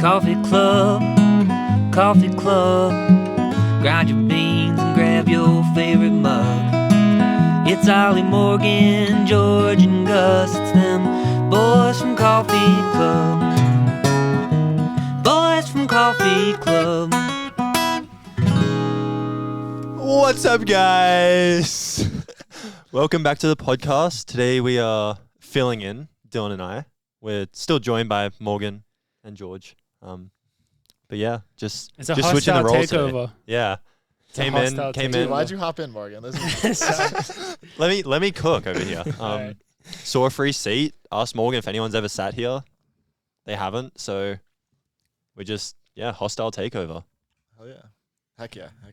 Coffee club, coffee club. Grind your beans and grab your favorite mug. It's Ollie, Morgan, George, and Gus. It's them boys from Coffee Club. Boys from Coffee Club. What's up, guys? Welcome back to the podcast. Today we are filling in, Dylan and I. We're still joined by Morgan and George. But yeah, just switching the roles takeover. today. Yeah. Came in. Dude, why'd you hop in, Morgan? Let me cook over here. Right. Saw a free seat. Asked Morgan if anyone's ever sat here. They haven't, so we're just hostile takeover. Oh yeah. Heck yeah. Do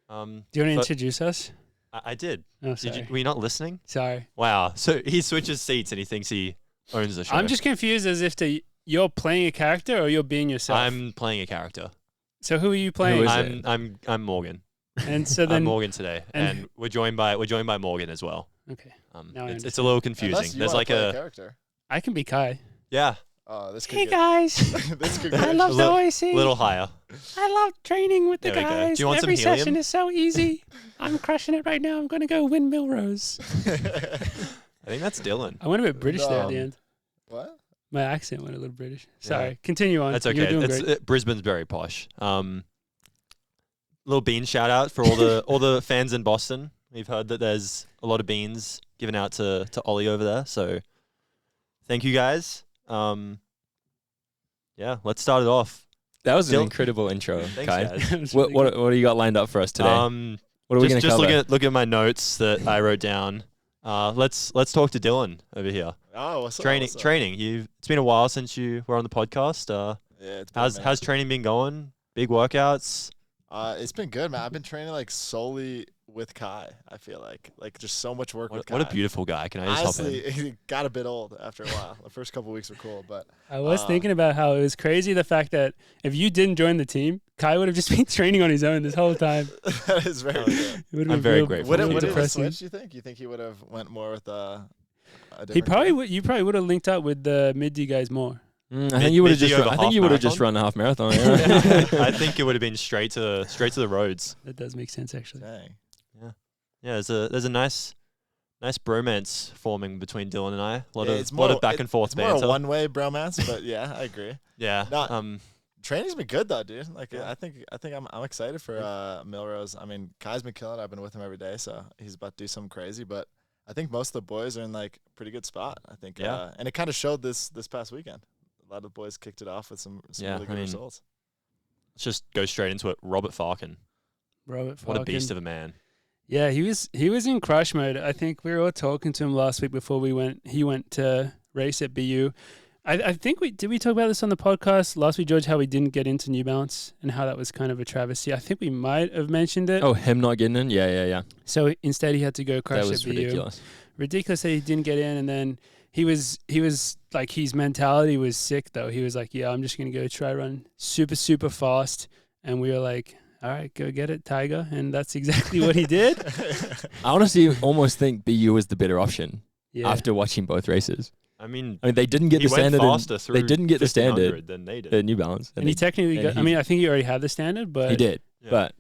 you want to introduce us? I did. Oh, sorry. Were you not listening? Sorry. Wow. So he switches seats and he thinks he owns the show. I'm just confused as if you're playing a character or you're being yourself. I'm playing a character. So who are you playing? I'm Morgan. And so then I'm Morgan today, and we're joined by Morgan as well. Okay. It's a little confusing. There's like a character. I can be Kai. Yeah. Oh, this could Hey guys. this could I love the OAC. A little higher. I love training with the There we go. guys. Do you want Every some helium? session is so easy. I'm crushing it right now. I'm going to go win Milrose. I think that's Dylan. I went a bit British there at the end. What? My accent went a little British. Sorry. Continue on. That's You're okay. doing great. Brisbane's very posh. Little bean shout out for all the fans in Boston. We've heard that there's a lot of beans given out to Ollie over there. So thank you guys. Let's start it off. That was an incredible intro, Thanks, Kai. guys. What do you got lined up for us today? What are we going to cover? Just look at my notes that I wrote down. Let's talk to Dylan over here. Oh, what's up? Training. It's been a while since you were on the podcast. Yeah, How's training been going? Big workouts. It's been good, man. I've been training like solely with Kai. I feel like just so much work with Kai. What a beautiful guy. Can I just hop in? Honestly, he got a bit old after a while. The first couple of weeks were cool, but I was thinking about how it was crazy the fact that if you didn't join the team, Kai would have just been training on his own this whole time. that is very good. I'm very grateful. Would it have switched, you think? You think he would have went more with a different You probably would have linked up with the mid-D guys more. I think you would have just run the half marathon. Yeah. I think it would have been straight to the roads. That does make sense, actually. Dang. Yeah. There's a nice bromance forming between Dylan and I. A lot of back and forth banter. More a one-way bromance, but yeah, I agree. Yeah. Training's been good though, dude. Like I think I'm excited for Milrose. I mean, Kai's been killing it. I've been with him every day, so he's about to do something crazy. But I think most of the boys are in like a pretty good spot. I think. Yeah. And it kind of showed this past weekend. A lot of the boys kicked it off with some really good results. Let's just go straight into it. Robert Farken. What a beast of a man. Yeah, he was in crush mode. I think we were all talking to him last week before he went to race at BU. I think did we talk about this on the podcast last week, George, how we didn't get into New Balance and how that was kind of a travesty. I think we might have mentioned it. Oh, him not getting in? Yeah. So instead he had to go crush that was at BU. ridiculous. Ridiculous that he didn't get in, and then he was like, his mentality was sick though. He was like, yeah, I'm just going to go try run super, super fast. And we were like, all right, go get it, Tiger. And that's exactly what he did. I honestly almost think BU was the better option after watching both races. I mean, they didn't get the standard. They didn't get the standard than they did. at New Balance. And he technically got, I think he already had the standard, but he did. Yeah. But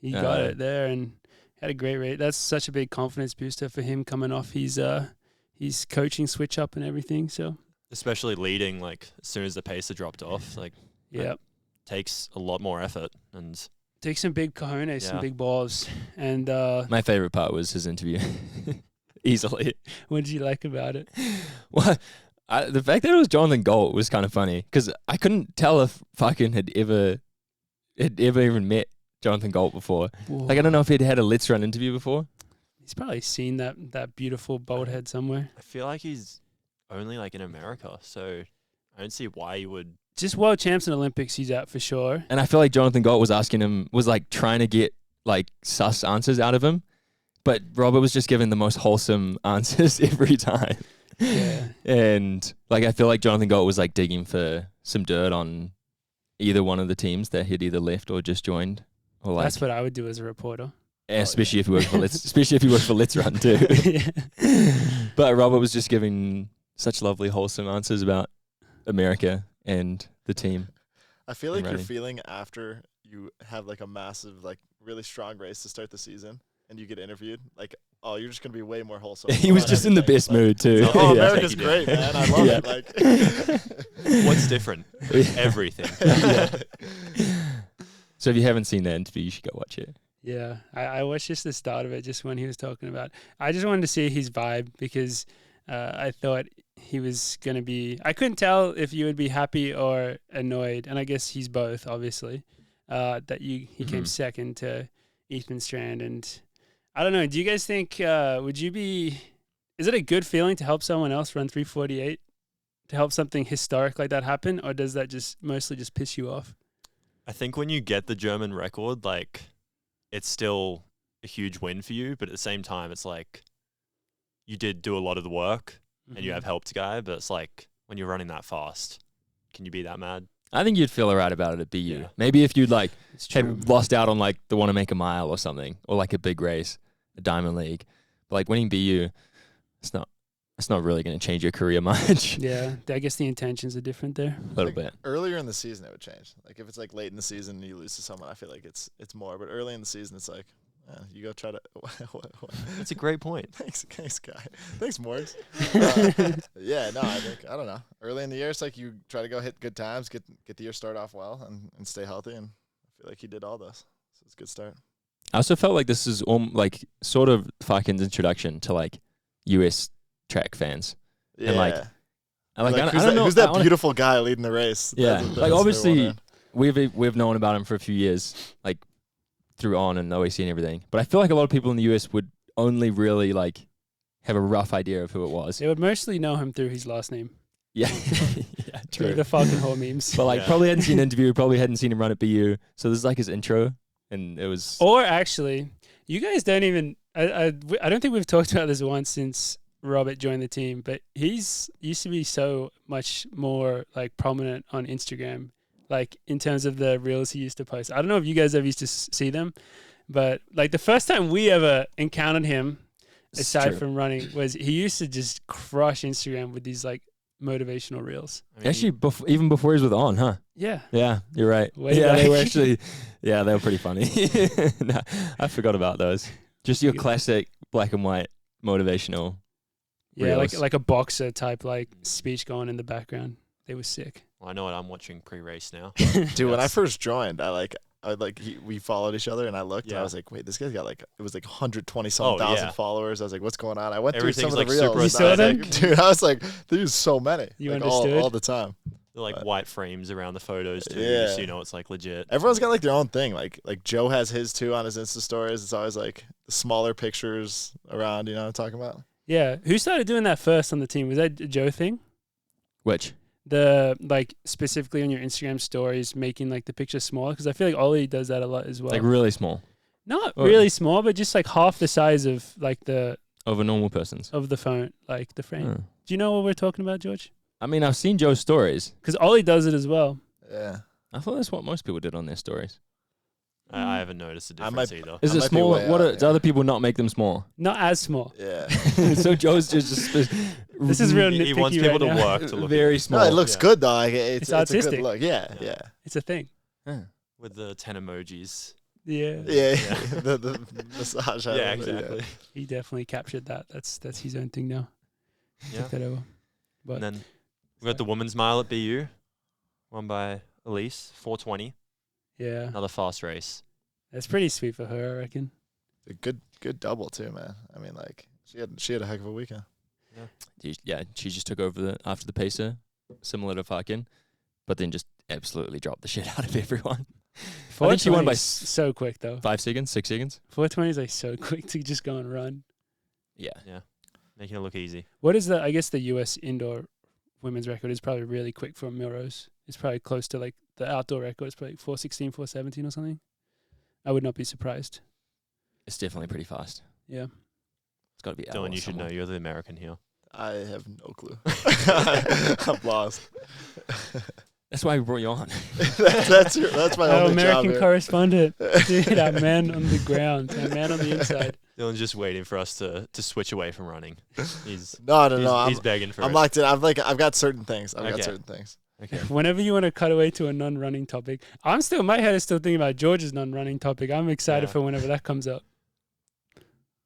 he got it there and had a great rate. That's such a big confidence booster for him coming off his coaching switch up and everything. So especially leading, like as soon as the pacer dropped off, like takes a lot more effort and takes some big cojones, some big balls. And my favorite part was his interview. Easily. What did you like about it? Well, the fact that it was Jonathan Galt was kind of funny because I couldn't tell if Farken had ever even met Jonathan Galt before. Whoa. Like I don't know if he'd had a Let's Run interview before. He's probably seen that beautiful bald head somewhere. I feel like he's only like in America, so I don't see why he would. Just world champs and Olympics, he's out for sure. And I feel like Jonathan Galt was like trying to get like sus answers out of him. But Robert was just giving the most wholesome answers every time. Yeah. And like I feel like Jonathan Galt was like digging for some dirt on either one of the teams that he'd either left or just joined. Or like, that's what I would do as a reporter. Especially if you work for Let's Run too. But Robert was just giving such lovely wholesome answers about America and the team. I feel like you're running. feeling after you have like a massive, like really strong race to start the season, and you get interviewed. Like, oh, you're just gonna be way more wholesome. He was about just in the everything. best Like, mood too. oh, Yeah. America's great, man. I love Yeah. it. Like, What's different? Everything. So if you haven't seen that interview, you should go watch it. Yeah, I watched just the start of it, just when he was talking about. I just wanted to see his vibe because I thought he was gonna be. I couldn't tell if you would be happy or annoyed, and I guess he's both, obviously. That he came second to Ethan Strand, and I don't know. Do you guys think would you be? Is it a good feeling to help someone else run 3:48? To help something historic like that happen, or does that just mostly just piss you off? I think when you get the German record, like, it's still a huge win for you, but at the same time, it's like you did do a lot of the work and you have helped a guy, but it's like when you're running that fast, can you be that mad? I think you'd feel alright about it at BU. Yeah. Maybe if you'd like It's true. had lost out on like the Want to Make a Mile or something, or like a big race, a Diamond League. But like winning BU, it's not really going to change your career much. Yeah, I guess the intentions are different there. A little bit. earlier in the season, it would change. Like if it's like late in the season and you lose to someone, I feel like it's more. But early in the season, it's like you go try to. what? That's a great point. Thanks, guy. Thanks, Morris. Yeah, no, I don't know. Early in the year, it's like you try to go hit good times, get the year start off well, and stay healthy. And I feel like he did all those, so it's a good start. I also felt like this is like sort of Farken's introduction to like US track fans. Yeah, And, like, I who's don't know. who's that beautiful guy leading the race? Yeah, That's like what they're obviously wondering. we've known about him for a few years, like through On and OAC and everything. But I feel like a lot of people in the US would only really like have a rough idea of who it was. They would mostly know him through his last name, Yeah, yeah, through true. the Falcon Hall memes. But like Yeah. probably hadn't seen an interview, probably hadn't seen him run at BU. So this is like his intro, and it was Or actually, you guys don't even. I don't think we've talked about this once since Robert joined the team, but he's used to be so much more like prominent on Instagram, like in terms of the reels he used to post. I don't know if you guys ever used to see them, but like the first time we ever encountered him, it's aside true. from running, was he used to just crush Instagram with these like motivational reels. I mean, Actually even before he was with On, huh? Yeah. Yeah, you're right. Way yeah, they back. were actually, yeah, they were pretty funny. No, I forgot about those. Just your classic black and white motivational. Yeah, Reels. like a boxer type like speech going in the background. They were sick. well, I know what I'm watching pre-race now. Dude, when I Yes. first joined, we followed each other, and I looked, and Yeah. I was like, wait, this guy's got like, it was like 120 Oh, some thousand yeah. followers. I was like, what's going on? I went through some Everything's, of like, the reels. super You and saw I was them? like, dude, I was like, there's so many. You like, understood? all the time. They're like But- white frames around the photos too, Yeah. so you know it's like legit. Everyone's got like their own thing. Like Joe has his too on his Insta stories. It's always like the smaller pictures around. You know what I'm talking about? Yeah. Who started doing that first on the team? Was that a Joe thing? Which? The like specifically on your Instagram stories, making like the picture smaller? Because I feel like Ollie does that a lot as well. Like really small. Not Or- really small, but just like half the size of like the Of a normal person's. of the phone, like the frame. Oh. Do you know what we're talking about, George? I mean, I've seen Joe's stories. Because Ollie does it as well. Yeah. I thought that's what most people did on their stories. I haven't noticed a I difference might- either. Is I it might be small? way What out, do yeah. other people not make them small? Not as small. Yeah. So Joe's just This is real He wants nitpicky people right to now. work to look very at small. No, it looks Yeah. good though. Like, it's a artistic. good look. Yeah. Yeah. Yeah. It's a thing. Huh. with the 10 emojis. Yeah. Yeah. Yeah. the massage. Yeah, hand, exactly. He definitely captured that. That's his own thing now. Yeah. Took that over. But And then we got the women's mile at BU, won by Elise, 4:20. yeah, Another fast race. that's pretty sweet for her, I reckon. A good double too, man. I mean, like she had a heck of a weekend. Yeah, she just took over after the pacer, similar to Farken, but then just absolutely dropped the shit out of everyone. I think she won 420 by is so quick though. 5 seconds, 6 seconds. 420 is like so quick to just go and run. Yeah. Making it look easy. What is I guess the US indoor women's record is probably really quick for Milrose. It's probably close to like the outdoor record. It's probably 4:16, 4:17 or something. I would not be surprised. It's definitely pretty fast. Yeah. It's got to be Dylan, you should know. You're the American here. I have no clue. I'm lost. That's why we brought you on. that's my Our only American job here. correspondent. Dude, our man on the ground. Our man on the inside. Dylan's just waiting for us to switch away from running. He's No. he's begging for I'm it. locked in. I've got certain things. I've got Okay. certain things. Okay. Whenever you want to cut away to a non-running topic, my head is still thinking about George's non-running topic. I'm excited Yeah. for whenever that comes up.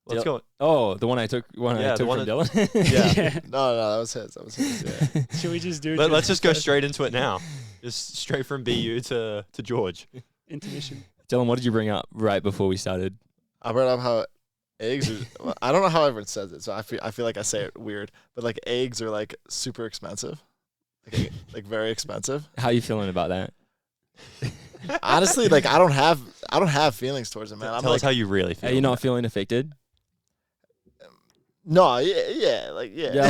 Let's go. Oh, the one I took Yeah, the from one Dylan. Yeah. No, that was his. Yeah. Should we just do Let's just go straight into it now. Just straight from BU to George. intermission? Dylan, what did you bring up right before we started? I brought up how eggs are. Well, I don't know how everyone says it, so I feel like I say it weird. But like eggs are like super expensive, like very expensive. How are you feeling about that? Honestly, like I don't have feelings towards it, man. I'm Tell like, us how you really feel. Are you not feeling affected? no, yeah, like yeah. Yeah,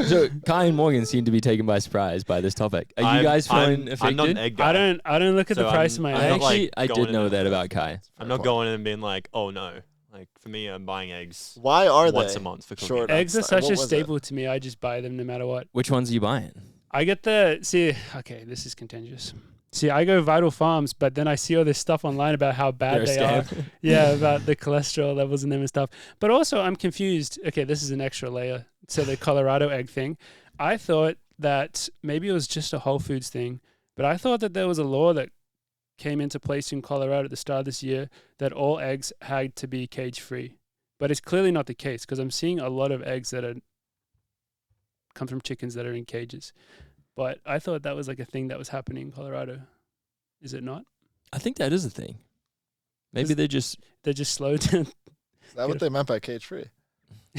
So Kai and Morgan seem to be taken by surprise by this topic. Are you guys feeling affected? I'm not an egg guy. I don't look at So the price of my I'm I not, eggs. like, actually I going did in know there that for about Kai. I'm not going in and being like, oh no. Like for me, I'm buying eggs Why are once they a month for cooking. short? Eggs are What such a was it? staple to me. I just buy them no matter what. Which ones are you buying? I get okay, this is contentious. See, I go Vital Farms, but then I see all this stuff online about how bad They're a they are. scam. Yeah, about the cholesterol levels in them and stuff. But also, I'm confused. Okay, this is an extra layer. So the Colorado egg thing. I thought that maybe it was just a Whole Foods thing, but I thought that there was a law that came into place in Colorado at the start of this year that all eggs had to be cage-free. But it's clearly not the case because I'm seeing a lot of eggs that come from chickens that are in cages. But I thought that was like a thing that was happening in Colorado. Is it not? I think that is a thing. Maybe they're just. They're just slow to. Is that what they meant by cage free?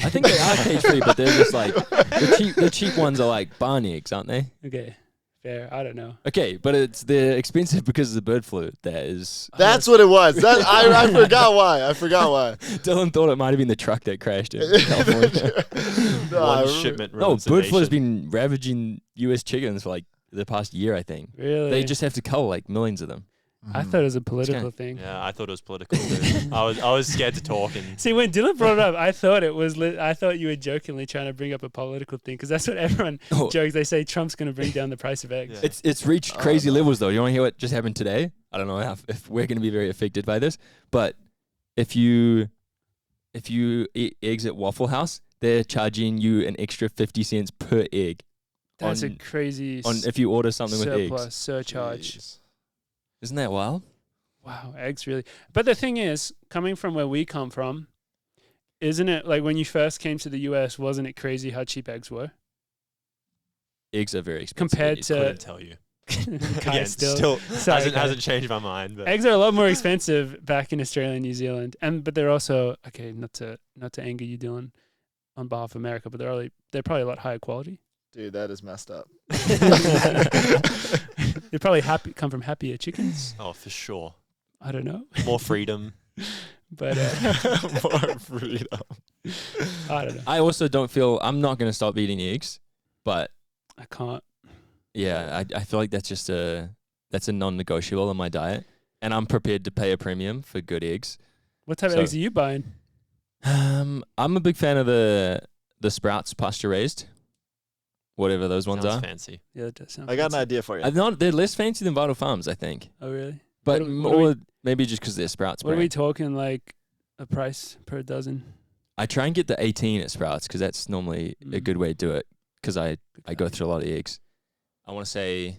I think they are cage free, but they're just like the cheap ones are like barn eggs, aren't they? Okay, fair. I don't know. Okay, but they're expensive because of the bird flu. That is. That's what it was. That I forgot why. Dylan thought it might have been the truck that crashed in California. One shipment. No, ruins the bird flu has nation. been ravaging U.S. chickens for like the past year, I think. Really? They just have to cull like millions of them. I thought it was a political thing. Yeah, I thought it was political too. I was scared to talk and See, when Dylan brought it up, I thought it was. I thought you were jokingly trying to bring up a political thing because that's what everyone Oh. jokes. They say Trump's going to bring down the price of eggs. Yeah. It's reached crazy levels though. You want to hear what just happened today? I don't know if we're going to be very affected by this, but if you eat eggs at Waffle House, they're charging you an extra 50 cents per egg. That's a on- crazy if you order something with surplus eggs. surcharge. Jeez. Isn't that wild? Wow, eggs really. But the thing is, coming from where we come from, isn't it like when you first came to the US, wasn't it crazy how cheap eggs were? Eggs are very expensive. Compared couldn't to tell you. Kai Again, still Sorry, Kai. hasn't changed my mind. But Eggs are a lot more expensive back in Australia and New Zealand, but they're also okay. Not to anger you, Dylan, on behalf of America, but they're probably a lot higher quality. Dude, that is messed up. They probably come from happier chickens. oh, for sure, I don't know, more freedom. but More freedom. I don't know. I also don't feel I'm not going to stop eating eggs, but I can't. yeah, I feel like that's a non-negotiable in my diet, and I'm prepared to pay a premium for good eggs. What type of So- eggs are you buying? I'm a big fan of the Sprouts pasture raised, whatever those ones Sounds are. fancy. Yeah, that does sound. I got an fancy. idea for you. They're less fancy than Vital Farms, I think, Oh really? but What are more maybe just because they're Sprouts. What are we brand. talking like a price per dozen? I try and get the 18 at Sprouts because that's normally a Mm. good way to do it because I Good go value. through a lot of eggs. I want to say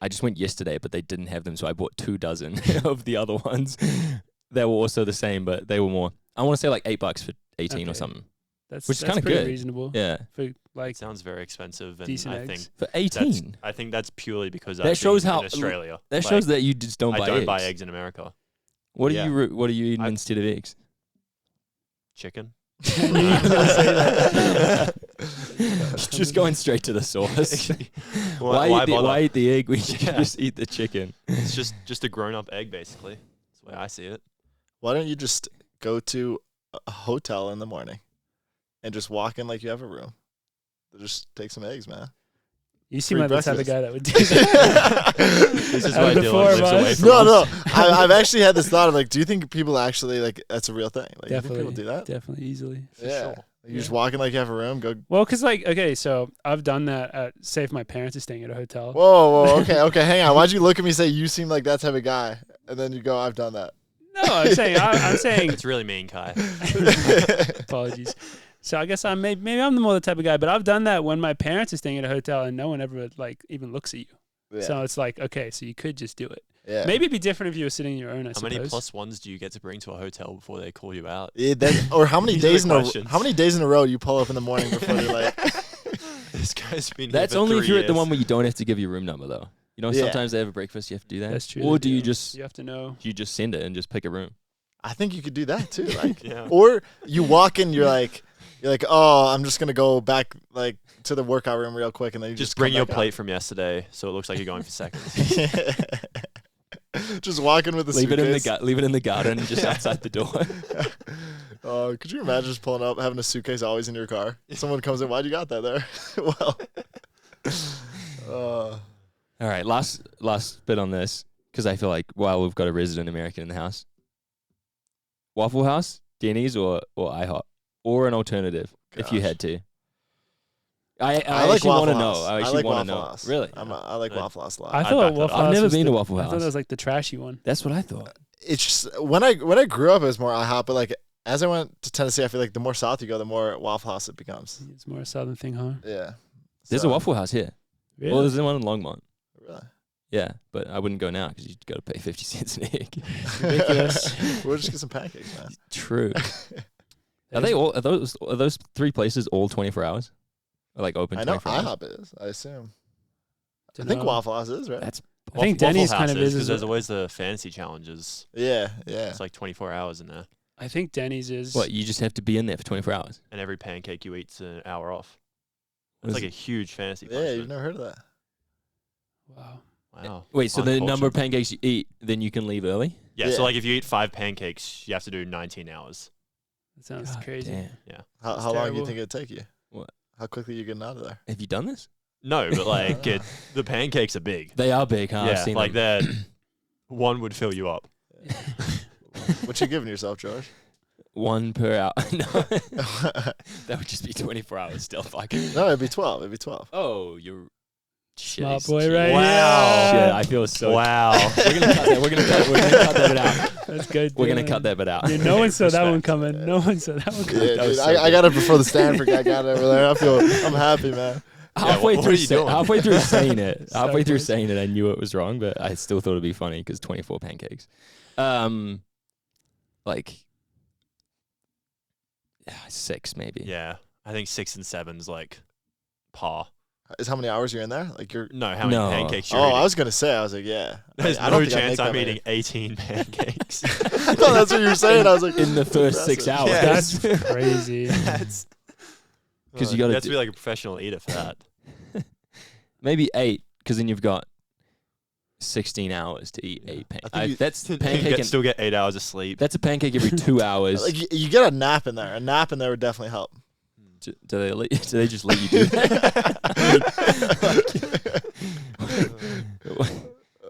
I just went yesterday, but they didn't have them, so I bought 2 dozen of the other ones. They were also the same, but they were more. I want to say like $8 for 18 or Okay. something. That's Which is that's kinda pretty good. reasonable. Yeah, For like It sounds very expensive, and decent I eggs. think for that's 18. I think that's purely because That I've shows been how- in Australia. That Like, shows that you just don't I buy don't eggs. buy eggs in America. What Yeah. are you eating I- instead of eggs? Chicken. Just going straight to the source. Why bother? why eat the egg when you Yeah. can just eat the chicken? It's just a grown-up egg, basically. That's the way I see it. Why don't you just go to a hotel in the morning and just walk in like you have a room? Just take some eggs, man. you seem Free like the type of breakfast. guy that would do that. This is Out why of the Dylan four of lives away us. from No, us. I've actually had this thought of like, do you think people actually like that's a real thing? Like, you think Definitely, people do that? definitely, easily. Yeah. sure. You just walk in like you have a room. Go. Well, because like, okay, so I've done that at, say if my parents are staying at a hotel. Whoa, okay, hang on. Why'd you look at me and say you seem like that type of guy, and then you go, I've done that. No, I'm saying, I'm saying, It's really mean, Kai. apologies. So I guess maybe I'm the more the type of guy, but I've done that when my parents are staying at a hotel and no one ever like even looks at you. Yeah. So it's like, okay, so you could just do it. Yeah. Maybe it'd be different if you were sitting in your own. I How suppose. many plus ones do you get to bring to a hotel before they call you out? Yeah, or how many These are days the in a questions. how many days in a row you pull up in the morning before they're like, This guy's been. That's here for only if 3 you're at the years. one where you don't have to give your room number though. You know, Yeah. sometimes they have a breakfast, you have to do that. That's true. Or they do you just You have to know. send it and just pick a room? I think you could do that too. Like, Yeah. or you walk in, you're like, oh, I'm just gonna go back like to the workout room real quick, and then you Just come bring your back plate from yesterday, so it looks like you're going for seconds. out. Just walking with the Leave it in the suitcase. leave it in the garden just outside the door. Could you imagine just pulling up, having a suitcase always in your car? Someone comes in, why'd you got that there? Well, All right, last bit on this, because I feel like we've got a resident American in the house. Waffle House, Denny's, or IHOP, or an alternative if you Gosh. had to. I like actually want Waffle to know. House. I I actually like want Waffle to know. House. Really? I like Really? Waffle House a lot. I I'd thought back that Waffle up. House I've never was been to the- Waffle I thought House. that was like the trashy one. That's what I thought. It's just when I grew up, it was more IHOP, but like as I went to Tennessee, I feel like the more south you go, the more Waffle House it becomes. It's more a southern thing, huh? Yeah. There's a Waffle House here. Really? Well, there's one in Longmont. Really? Yeah, but I wouldn't go now because you've got to pay 50 cents an egg. ridiculous. We'll just get some pancakes, man. True. Are those three places all 24 hours? Or like open I know 24 hours? IHOP is. I assume. I Dunno. think Waffle House is, right? That's I think Waffle Denny's House kind of is. because there's always the fantasy challenges. Yeah. It's like 24 hours in there, I think Denny's is. what, you just have to be in there for 24 hours. and every pancake you eat's an hour off. What It's is like a huge fantasy. Yeah, you've punishment. never heard of that. Wow. Wow. Wait, so the number of Unfortunate. pancakes you eat, then you can leave early? Yeah, Yeah. so like if you eat 5 pancakes, you have to do 19 hours. That sounds God crazy. damn. How That's long do you terrible. think it'd take you? What? How quickly are you getting out of there? Have you done this? No, but like the pancakes are big. They are big, huh? I've Yeah, seen like them. that. One would fill you up. What you giving yourself, George? One per hour. No, that would just be 24 hours still. Like, No, it'd be 12. It'd be 12. oh, you're Smart shit, boy, shit. right? Wow. Shit, I feel so. Wow. We're gonna cut that. We're gonna cut that bit out. That's good. We're gonna cut that bit out. Yeah, no one saw that one Respect. coming. No one saw that one coming. Yeah, That was dude, so I got it before the Stanford guy got it over there. I'm happy, man. Halfway what through, are you doing? halfway through saying it, So halfway through close. saying it, I knew it was wrong, but I still thought it'd be funny because 24 pancakes. Like 6 maybe. Yeah, I think 6 and 7's like par. Is how many hours you're in there? Like you're. No, how many No. pancakes you're Oh, eating? I was gonna say. I was like, yeah. There's I no don't think I'd chance make that I'm many. eating 18 pancakes. I thought that's what you were saying. I was like, In the first 6 hours. Yeah. That's crazy. That's 'Cause you you gotta have to do- be like a professional eater for that. Maybe 8, because then you've got 16 hours to eat 8 I think pancakes. you- That's You pancake. can still get 8 hours of sleep. That's a pancake every 2 hours. like you get a nap in there. A nap in there would definitely help. do they just let you do that?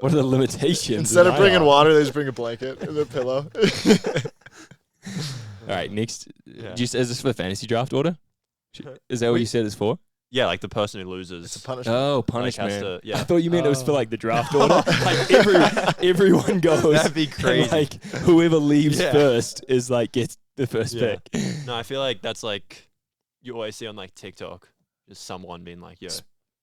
What are the limitations? Instead of I bringing are? water, they just bring a blanket and a pillow. All right, next. Yeah. Is this for the fantasy draft order? Is that what you said it's for? Yeah, like the person who loses. It's a punishment. Oh, like, punishment. has to, I yeah. thought you meant it was for Oh. like the draft order. Like everyone goes. That'd be and, crazy. like whoever leaves Yeah. first is like gets the first Yeah. pick. No, I feel like that's like you always see on like TikTok, just someone being like, "Yo,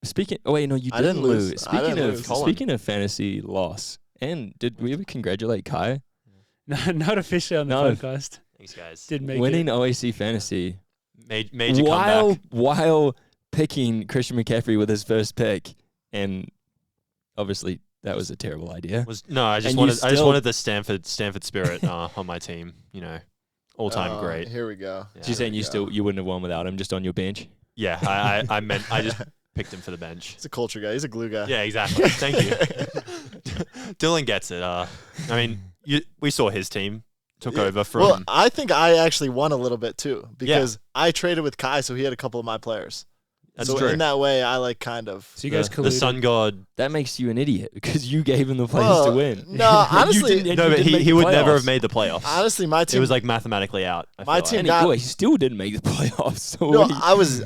Speaking. Oh wait, no, you I didn't didn't lose. lose. I didn't Speaking of lose. Colin. speaking of fantasy loss, and did we ever congratulate Kai No, not officially on the No. podcast. thanks guys, Did make winning it. OAC fantasy major while comeback." picking Christian McCaffrey with his first pick, and obviously that was a terrible idea. I just And you wanted still- the Stanford spirit on my team. You know, all time great. Here we go. Yeah. So you're saying you wouldn't have won without him, just on your bench? Yeah, I meant I just picked him for the bench. He's a culture guy. He's a glue guy. Yeah, exactly. Thank you. Dylan gets it. I mean, we saw his team took Yeah. over from. Well, I think I actually won a little bit too because I traded with Kai, so he had a couple of my players. That's so true. in that way, I like kind of. So you guys the colluded. sun god. That makes you an idiot because you gave him the players Well, to win. no, You honestly- didn't- and No, you but didn't make he the would never playoffs. have made the playoffs. Honestly, my team. It was like mathematically out. I My feel team like. And got- he still didn't make the playoffs. So, No, what do you- I was.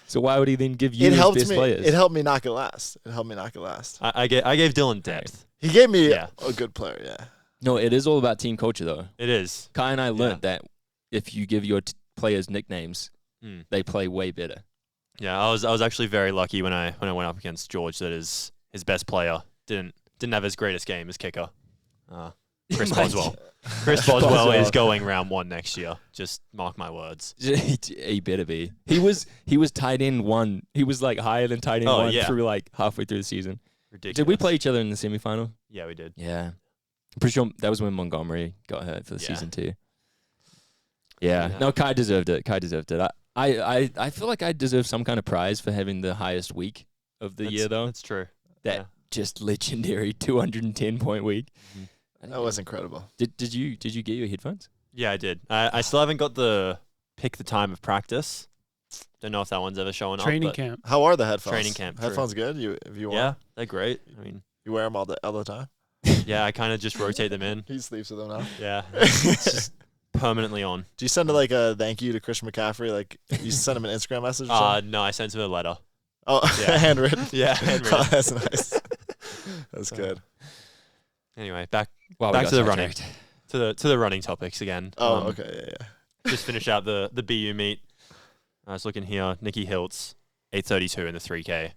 so why would he then give you It his helped best me. players? It helped me knock it last. I gave Dylan depth. He gave me Yeah. a good player. Yeah. No, it is all about team culture, though. It is. Kai and I learned that if you give your players nicknames, they play way better. Yeah, I was actually very lucky when I went up against George that his best player didn't have his greatest game as kicker. Chris Boswell. Chris Boswell is going round 1 next year. Just mark my words. He better be. He was tight end 1. He was like higher than tight end 1 through like halfway through the season. Ridiculous. Did we play each other in the semifinal? Yeah, we did. Yeah. I'm pretty sure that was when Montgomery got hurt for the season 2. Yeah. No, Kai deserved it. I feel like I deserve some kind of prize for having the highest week of the year, though. That's true. That just legendary 210-point week. That was incredible. Did you get your headphones? Yeah, I did. I still haven't got the pick the time of practice. Don't know if that one's ever showing Training up. camp. How are the headphones? Training camp. Headphones good? If you Yeah, they're great. I mean, you wear them all the time? yeah, I kind of just rotate them in. He sleeps with them now. Yeah, it's just permanently on. Do you send like a thank you to Christian McCaffrey? Like you send him an Instagram message? Or something? No, I sent him a letter. Oh, yeah. handwritten. Yeah, handwritten. Oh, that's nice. That's good. Anyway, back Well, to the running. To the running topics again. Oh, okay, yeah. Just finish out the BU meet. I was looking here. Nikki Hiltz, 8:32 in the 3K. I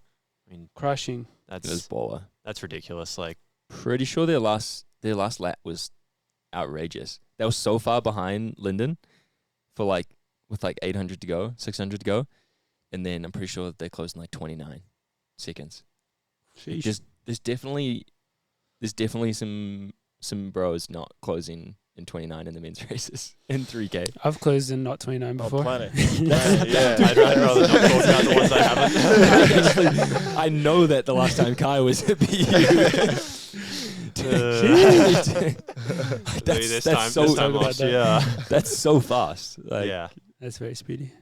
mean, Crushing. It was that's baller. ridiculous. Like, Pretty sure their last lap was outrageous. They were so far behind Linden for with 800 to go, 600 to go, and then I'm pretty sure they closed in 29 seconds. Sheesh. There's definitely some bros not closing in 29 in the men's races in 3K. I've closed in not 29 before. Oh, plenty. yeah, I'd rather not talk about the ones I haven't. I know that the last time Kai was at BU. This so time last year. That's so fast. Yeah. That's very speedy.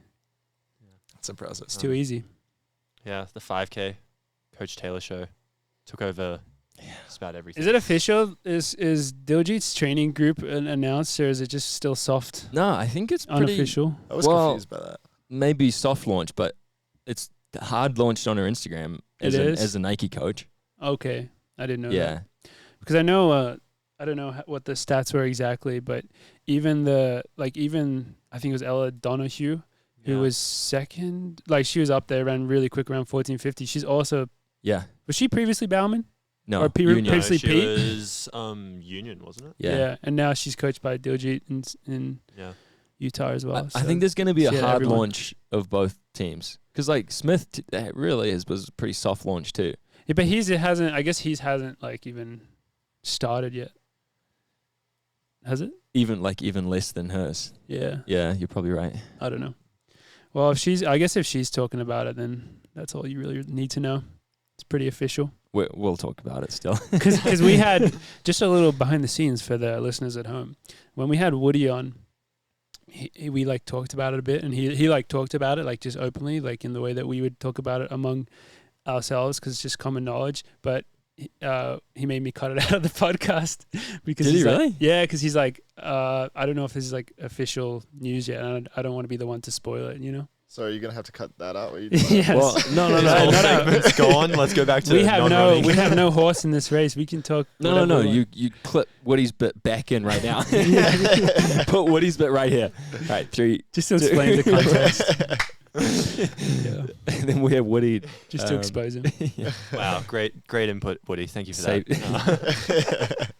That's impressive. It's too easy. Yeah, the 5K, Coach Taylor show, took over just about everything. Is it official? Is Diljit's training group announced, or is it just still soft? No, I think it's pretty Unofficial. I was confused by that. maybe soft launch, but it's hard launched on her Instagram as a Nike coach. Okay, I didn't know. Yeah. that. Because I know I don't know what the stats were exactly, but even I think it was Ella Donahue who was second. Like she was up there, ran really quick around 14:50. She's also was she previously Bauman? No, Or Union. previously she Pete? was Union, wasn't it? Yeah. And now she's coached by Diljit in Utah as well. I think there's going to be a hard everyone. launch of both teams because Smith really was a pretty soft launch too. Yeah, but he hasn't even started yet. Has it? Even less than hers. Yeah. Yeah, you're probably right. I don't know. Well, if she's talking about it, then that's all you really need to know. It's pretty official. We'll talk about it still. Because we had just a little behind the scenes for the listeners at home. When we had Woody on, we talked about it a bit, and he talked about it just openly, in the way that we would talk about it among ourselves, because it's just common knowledge. But he made me cut it out of the podcast because did he really? Yeah, because he's I don't know if this is official news yet, and I don't want to be the one to spoil it, So are you gonna have to cut that out? What you Yes. Well, no. Whole segment's gone. Let's go back to we have non-running. no horse in this race. We can talk. No. whatever we want. You clip Woody's bit back in right now. Put Woody's bit right here. All right, 3. Just to explain the context. And then we have Woody. Just to expose him. Wow, great input, Woody. Thank you for that.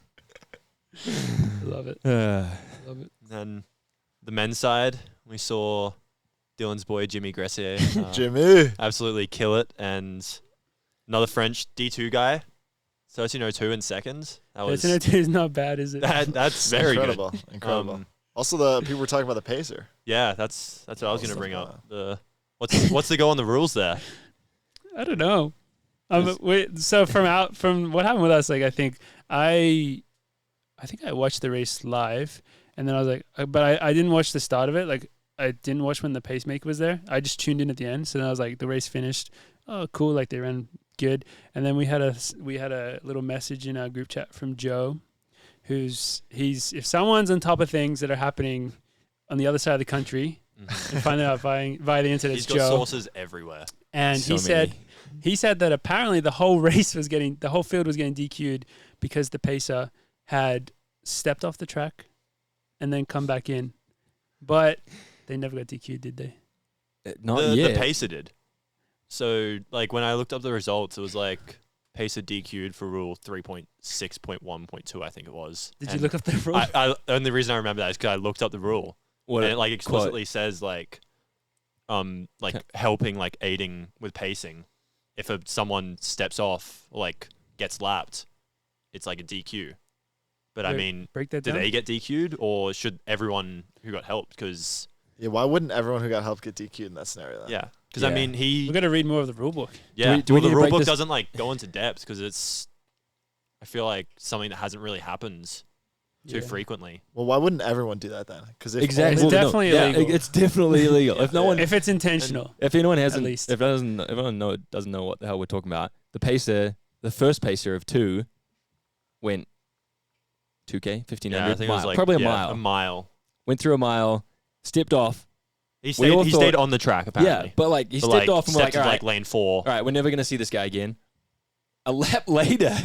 Love it. Love it. Then the men's side, we saw Dylan's boy Jimmy Gressier Jimmy. absolutely kill it, and another French D2 guy, 13:02 in second. That was It's not bad, is it? that's very incredible. good. Incredible. Also, the people were talking about the pacer. Yeah, that's what I was going to bring up. What's the go on the rules there? I don't know. So from what happened with us, I think I watched the race live, and then I was but I didn't watch the start of it. I didn't watch when the pacemaker was there. I just tuned in at the end. So then I was the race finished. Oh, cool! They ran good. And then we had a little message in our group chat from Joe, if someone's on top of things that are happening on the other side of the country, and find out via the internet, He's it's got Joe. sources everywhere. And he said that apparently the whole field was getting DQ'd because the pacer had stepped off the track and then come back in, but they never got DQ'd, did they? Not the yet. pacer did. So like when I looked up the results, it was like pacer DQ'd for rule 3.6.1.2, I think it was. Did you And look up the rule? I only reason I remember that is because I looked up the rule, What and a it like quote. explicitly says like helping, like aiding with pacing. If someone steps off, or, like gets lapped, it's like a DQ. But I Wait, mean, Break that do down. they get DQ'd, or should everyone who got helped? Because Yeah, why wouldn't everyone who got help get DQ'd in that scenario? Then? yeah, because I Yeah. mean We've got to read more of the rule book. yeah. do we Well, need the to rule break book this- doesn't like go into depth because it's. I feel like something that hasn't really happened too Yeah. frequently. Well, why wouldn't everyone do that then? Because Exactly. It's Well, no, definitely yeah, illegal. It's definitely illegal. If no one, If it's intentional. if anyone hasn't, least. if everyone doesn't know what the hell we're talking about, the first pacer of 2 went 2K, 1500, Yeah, I think it was like probably a yeah, mile. A mile. Went through a mile, stepped off. He We stayed. all He thought- stayed on the track apparently. Yeah, but like he But, stepped like, off and we're like, stepped all into, right, lane 4. all right, we're never gonna see this guy again. A lap later,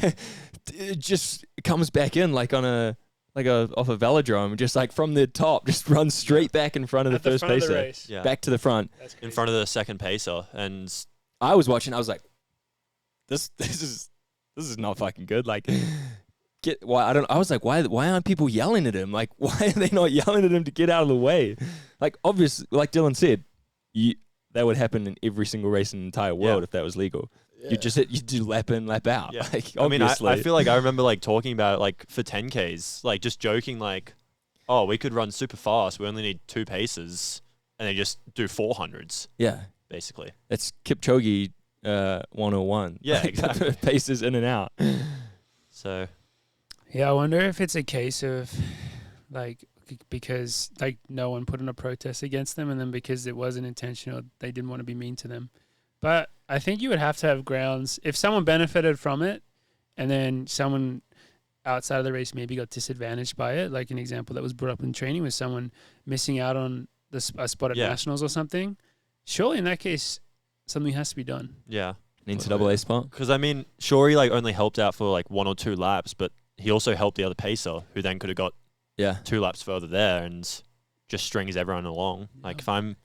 it just comes back in like on a off a velodrome, just like from the top, just runs straight back in front of the At the first front of the pacer, race. Yeah, back to the front. That's in crazy. front of the second pacer, and I was watching. I was like, this is not fucking good. Like, I was like, why aren't people yelling at him? Like, why are they not yelling at him to get out of the way? Like, obviously, like Dylan said, that would happen in every single race in the entire world if that was legal. Yeah. You do lap in, lap out. Yeah. Like, I mean, obviously. I feel like I remember like talking about it, like for 10Ks, like just joking, like, oh, we could run super fast. We only need 2 paces, and they just do 400s yeah, basically. it's Kipchoge 101. Yeah, Like, exactly. Paces in and out. So Yeah, I wonder if it's a case of like because like no one put in a protest against them, and then because it wasn't intentional, they didn't want to be mean to them. But I think you would have to have grounds if someone benefited from it, and then someone outside of the race maybe got disadvantaged by it. Like an example that was brought up in training was someone missing out on a spot at Yeah. nationals or something. Surely in that case, something has to be done. yeah, An NCAA spot. because I mean, sure, he like only helped out for like 1 or 2 laps, but he also helped the other pacer, who then could have got Yeah. 2 laps further there and just strings everyone along. Like if I'm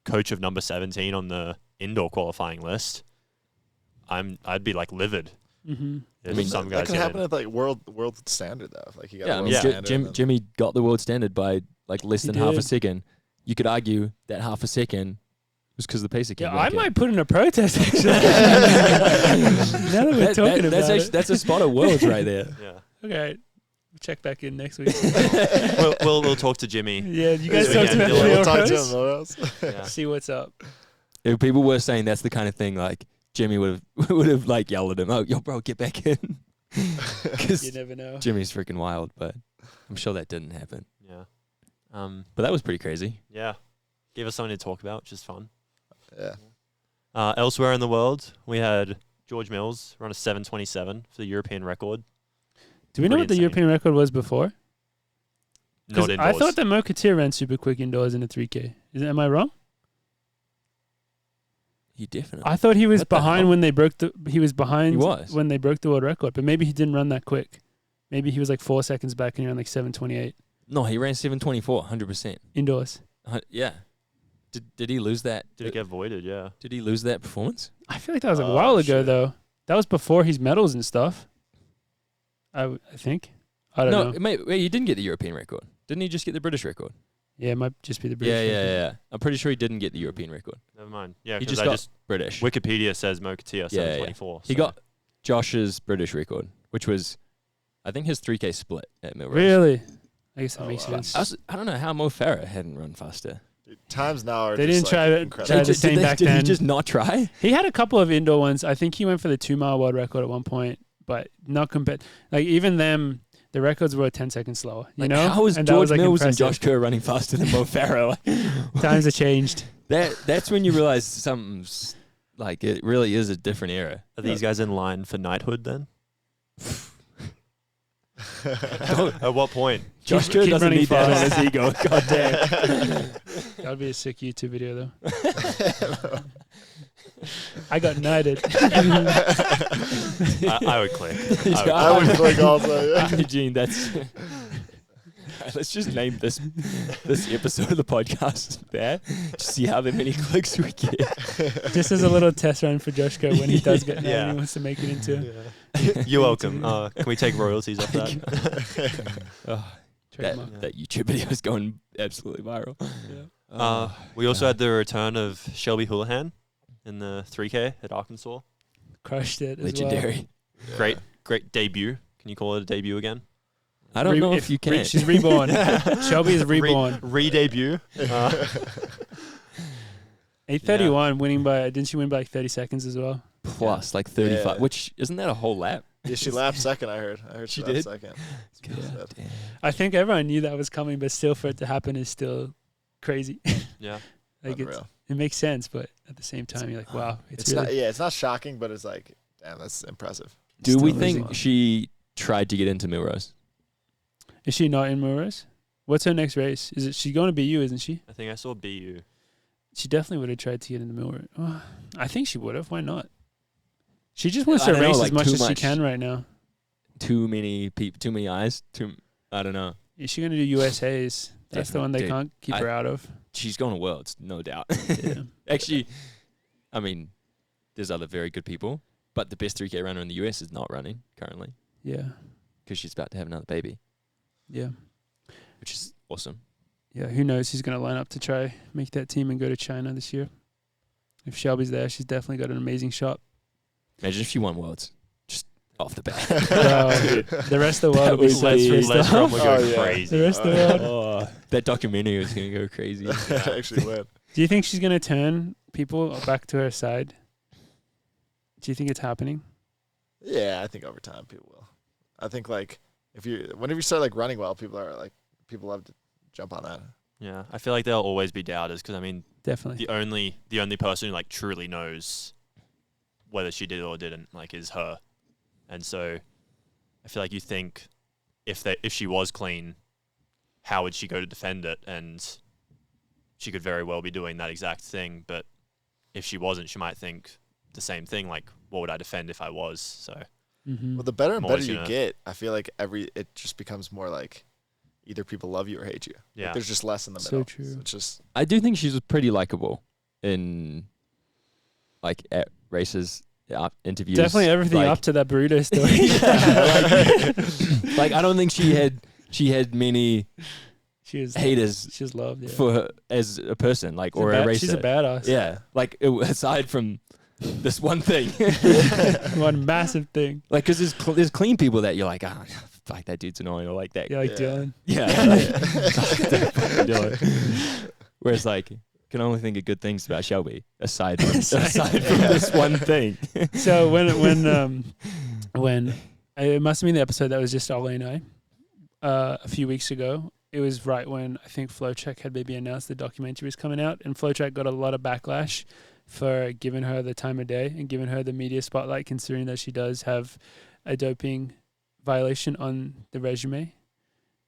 coach of number 17 on the indoor qualifying list, I'd be like livid. Mm-hmm. If I mean, some that guys can get happen in. at like world standard though. Like you got Yeah, a I world mean, Yeah. standard. and then- Jimmy got the world standard by like less He than half a did. second. You could argue that half a second was because the pacer came Yeah, back I in. might put in a protest actually. Now that we're talking about that's, it. that's a spot of worlds right there. Yeah, Okay, check back in next week. we'll talk to Jimmy. Yeah, you guys This talked weekend, about Dylan. We'll talk to him, Milrose. Milrose. Yeah. See what's up. If people were saying that's the kind of thing, like Jimmy would have like yelled at him, "Oh, yo, bro, get back in," You because never know. Jimmy's freaking wild. But I'm sure that didn't happen. Yeah. But that was pretty crazy. Yeah. Gave us something to talk about, which is fun. Yeah. Elsewhere in the world, we had George Mills run a 7:27 for the European record. Do we know Pretty what the insane. European record was before? 'Cause Not indoors. I thought that Mokatir ran super quick indoors in a 3K. Am I wrong? He definitely. I thought he was What the behind hell? when they broke the. He was behind He was. when they broke the world record, but maybe he didn't run that quick. Maybe he was like 4 seconds back and he ran like 7:28 No, he ran 7:24, 100%. indoors. Yeah. Did he lose that? Did it get voided? Yeah. Did he lose that performance? I feel like that was a Oh, while ago shit. though. That was before his medals and stuff. I think. I don't know. Mate, wait, he didn't get the European record. Didn't he just get the British record? Yeah, it might just be the British. record. Yeah. I'm pretty sure he didn't get the European record. Never mind. Yeah, He because just I got just British. Wikipedia says Mokatir Yeah, 7:24. He so- got Josh's British record, which was, I think, his 3K split at Milrose. Really? I guess that Oh, makes wow. sense. I don't know how Mo Farah hadn't run faster. Dude, times now are They just, didn't like, try to- incredible. try to same back did then. he just not try? He had a couple of indoor ones. I think he went for the 2-mile world record at one point, but not compared. Like even them, the records were 10 seconds slower. You Like, know, how is And that George was, like, Mills and impressive. Josh Kerr running faster than Mo Farah? Like, Times have changed. that's when you realize something's like it really is a different era. Are these guys in line for knighthood then? At what point? Josh Kerr keep doesn't running need that on fast. his ego. God damn. That would be a sick YouTube video though. I got knighted. I would click. I would click also. Yeah. Eugene, that's let's just name this episode of the podcast there. Just see how many clicks we get. Just as a little test run for Joshko when he does get Yeah. and he wants to make it into. You're welcome. Can we take royalties off that? Oh, Trademark. that YouTube video is going absolutely viral. We also God. had the return of Shelby Houlihan in the 3K at Arkansas. Crushed it as well. Legendary. Great debut. Can you call it a debut again? I don't know if you can. She's reborn. Shelby is reborn. Re-debut. 8:31, winning by. Didn't she win by like 30 seconds as well? Plus like 35, Yeah. which isn't that a whole lap? Yeah, she lapped second. I heard She she lapped did? second. God damn. I think everyone knew that was coming, but still, for it to happen is still crazy. Yeah. Like Unreal. it makes sense, but at the same time, you're like, wow, It's really not. Yeah, it's not shocking, but it's like, damn, that's impressive. Do still we amazing. think she tried to get into Milrose? Is she not in Milrose? What's her next race? Is it she going to BU? Isn't she? I think I saw BU. She definitely would have tried to get into Milrose. Oh, I think she would have. Why not? She just wants I to don't know, race like, as much too as she much. can right now. Too many people, too many eyes. I don't know. Is she going to do USA's? That's the one they Dude, can't keep her out of. She's going to Worlds, no doubt. Yeah. Actually, I mean, there's other very good people, but the best 3K runner in the US is not running currently Yeah. because she's about to have another baby, Yeah. which is awesome. Yeah. Who knows who's going to line up to try make that team and go to China this year. If Shelby's there, she's definitely got an amazing shot. Imagine if she won Worlds, just off the bat. The rest of the world will be was so like- pissed Les off. Rum would go Oh, yeah. crazy. The rest of the world. Oh, that documentary was going to go crazy. Actually, went. Do you think she's going to turn people back to her side? Do you think it's happening? Yeah, I think over time people will. I think like whenever you start like running well, people love to jump on that. Yeah, I feel like there'll always be doubters because I mean, Definitely. the only person who like truly knows whether she did or didn't like is her, and so I feel like you think if she was clean, how would she go to defend it? And she could very well be doing that exact thing, but if she wasn't, she might think the same thing. Like, what would I defend if I was? So Mm-hmm. Well, the better and I'm better always you gonna- get, I feel like it just becomes more like either people love you or hate you. Like, yeah, there's just less in the So middle. true. It's just I do think she's pretty likable in like at races, interviews. Definitely everything like, up to that burrito story. like I don't think she had many She was haters She's loved. Yeah. for her as a person, like She's or a racer. She's a badass. Yeah, like aside from this one thing, One massive thing. like because there's clean people that you're like, ah, fuck that dude's annoying, or like that. Yeah, like Yeah. Dylan. Yeah. That fucking Dylan. Whereas like can only think of good things about Shelby aside from this one thing. So when it must have been the episode that was just Ollie and I a few weeks ago. It was right when I think FlowTrack had maybe announced the documentary was coming out, and FlowTrack got a lot of backlash for giving her the time of day and giving her the media spotlight, considering that she does have a doping violation on the resume.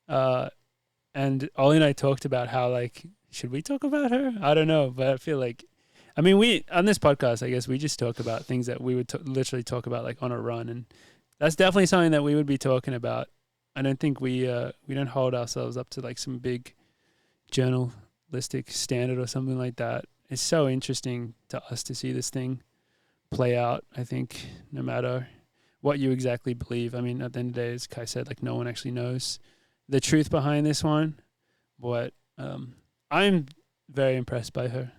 And Ollie and I talked about how, like, should we talk about her? I don't know, but I feel like, I mean, we on this podcast, I guess we just talk about things that we would literally talk about like on a run, and that's definitely something that we would be talking about. I don't think we don't hold ourselves up to like some big journalistic standard or something like that. It's so interesting to us to see this thing play out. I think no matter what you exactly believe, I mean, at the end of the day, as Kai said, like no one actually knows the truth behind this one. But I'm very impressed by her.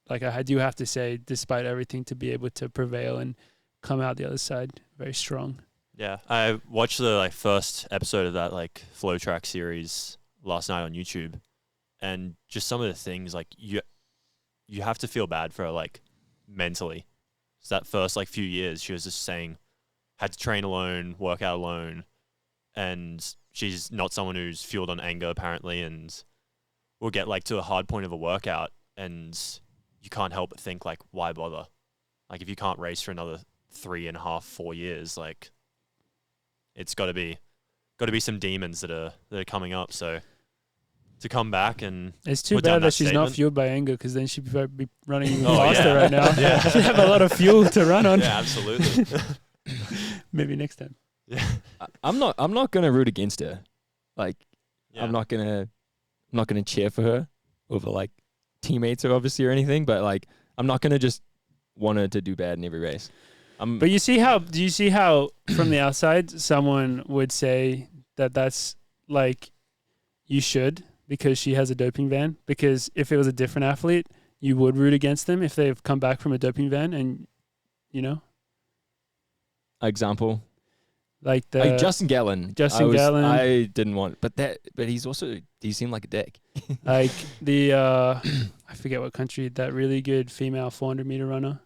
Like I do have to say, despite everything, to be able to prevail and come out the other side very strong. Yeah, I watched the first episode of that FlowTrack series last night on YouTube, and just some of the things you have to feel bad for her mentally. So that first few years, she was just saying had to train alone, work out alone, and she's not someone who's fueled on anger apparently, and will get to a hard point of a workout, and you can't help but think why bother? If you can't race for another 3.5, 4 years, it's got to be some demons that are coming up. So to come back and It's too put down bad that that she's not statement. fueled by anger, because then she'd be running even Oh, faster yeah. right now. Yeah. She'd have a lot of fuel to run on. yeah, absolutely. Maybe next time. yeah, I'm not gonna root against her. yeah. Yeah. I'm not gonna cheer for her over like teammates or obviously or anything, but like I'm not gonna just want her to do bad in every race. But do you see how from the outside someone would say that that's like you should because she has a doping ban? Because if it was a different athlete, you would root against them if they've come back from a doping ban, and you know, example. like Justin Gatlin. I didn't want, but he seemed like a dick. like the I forget what country, that really good female 400-meter runner.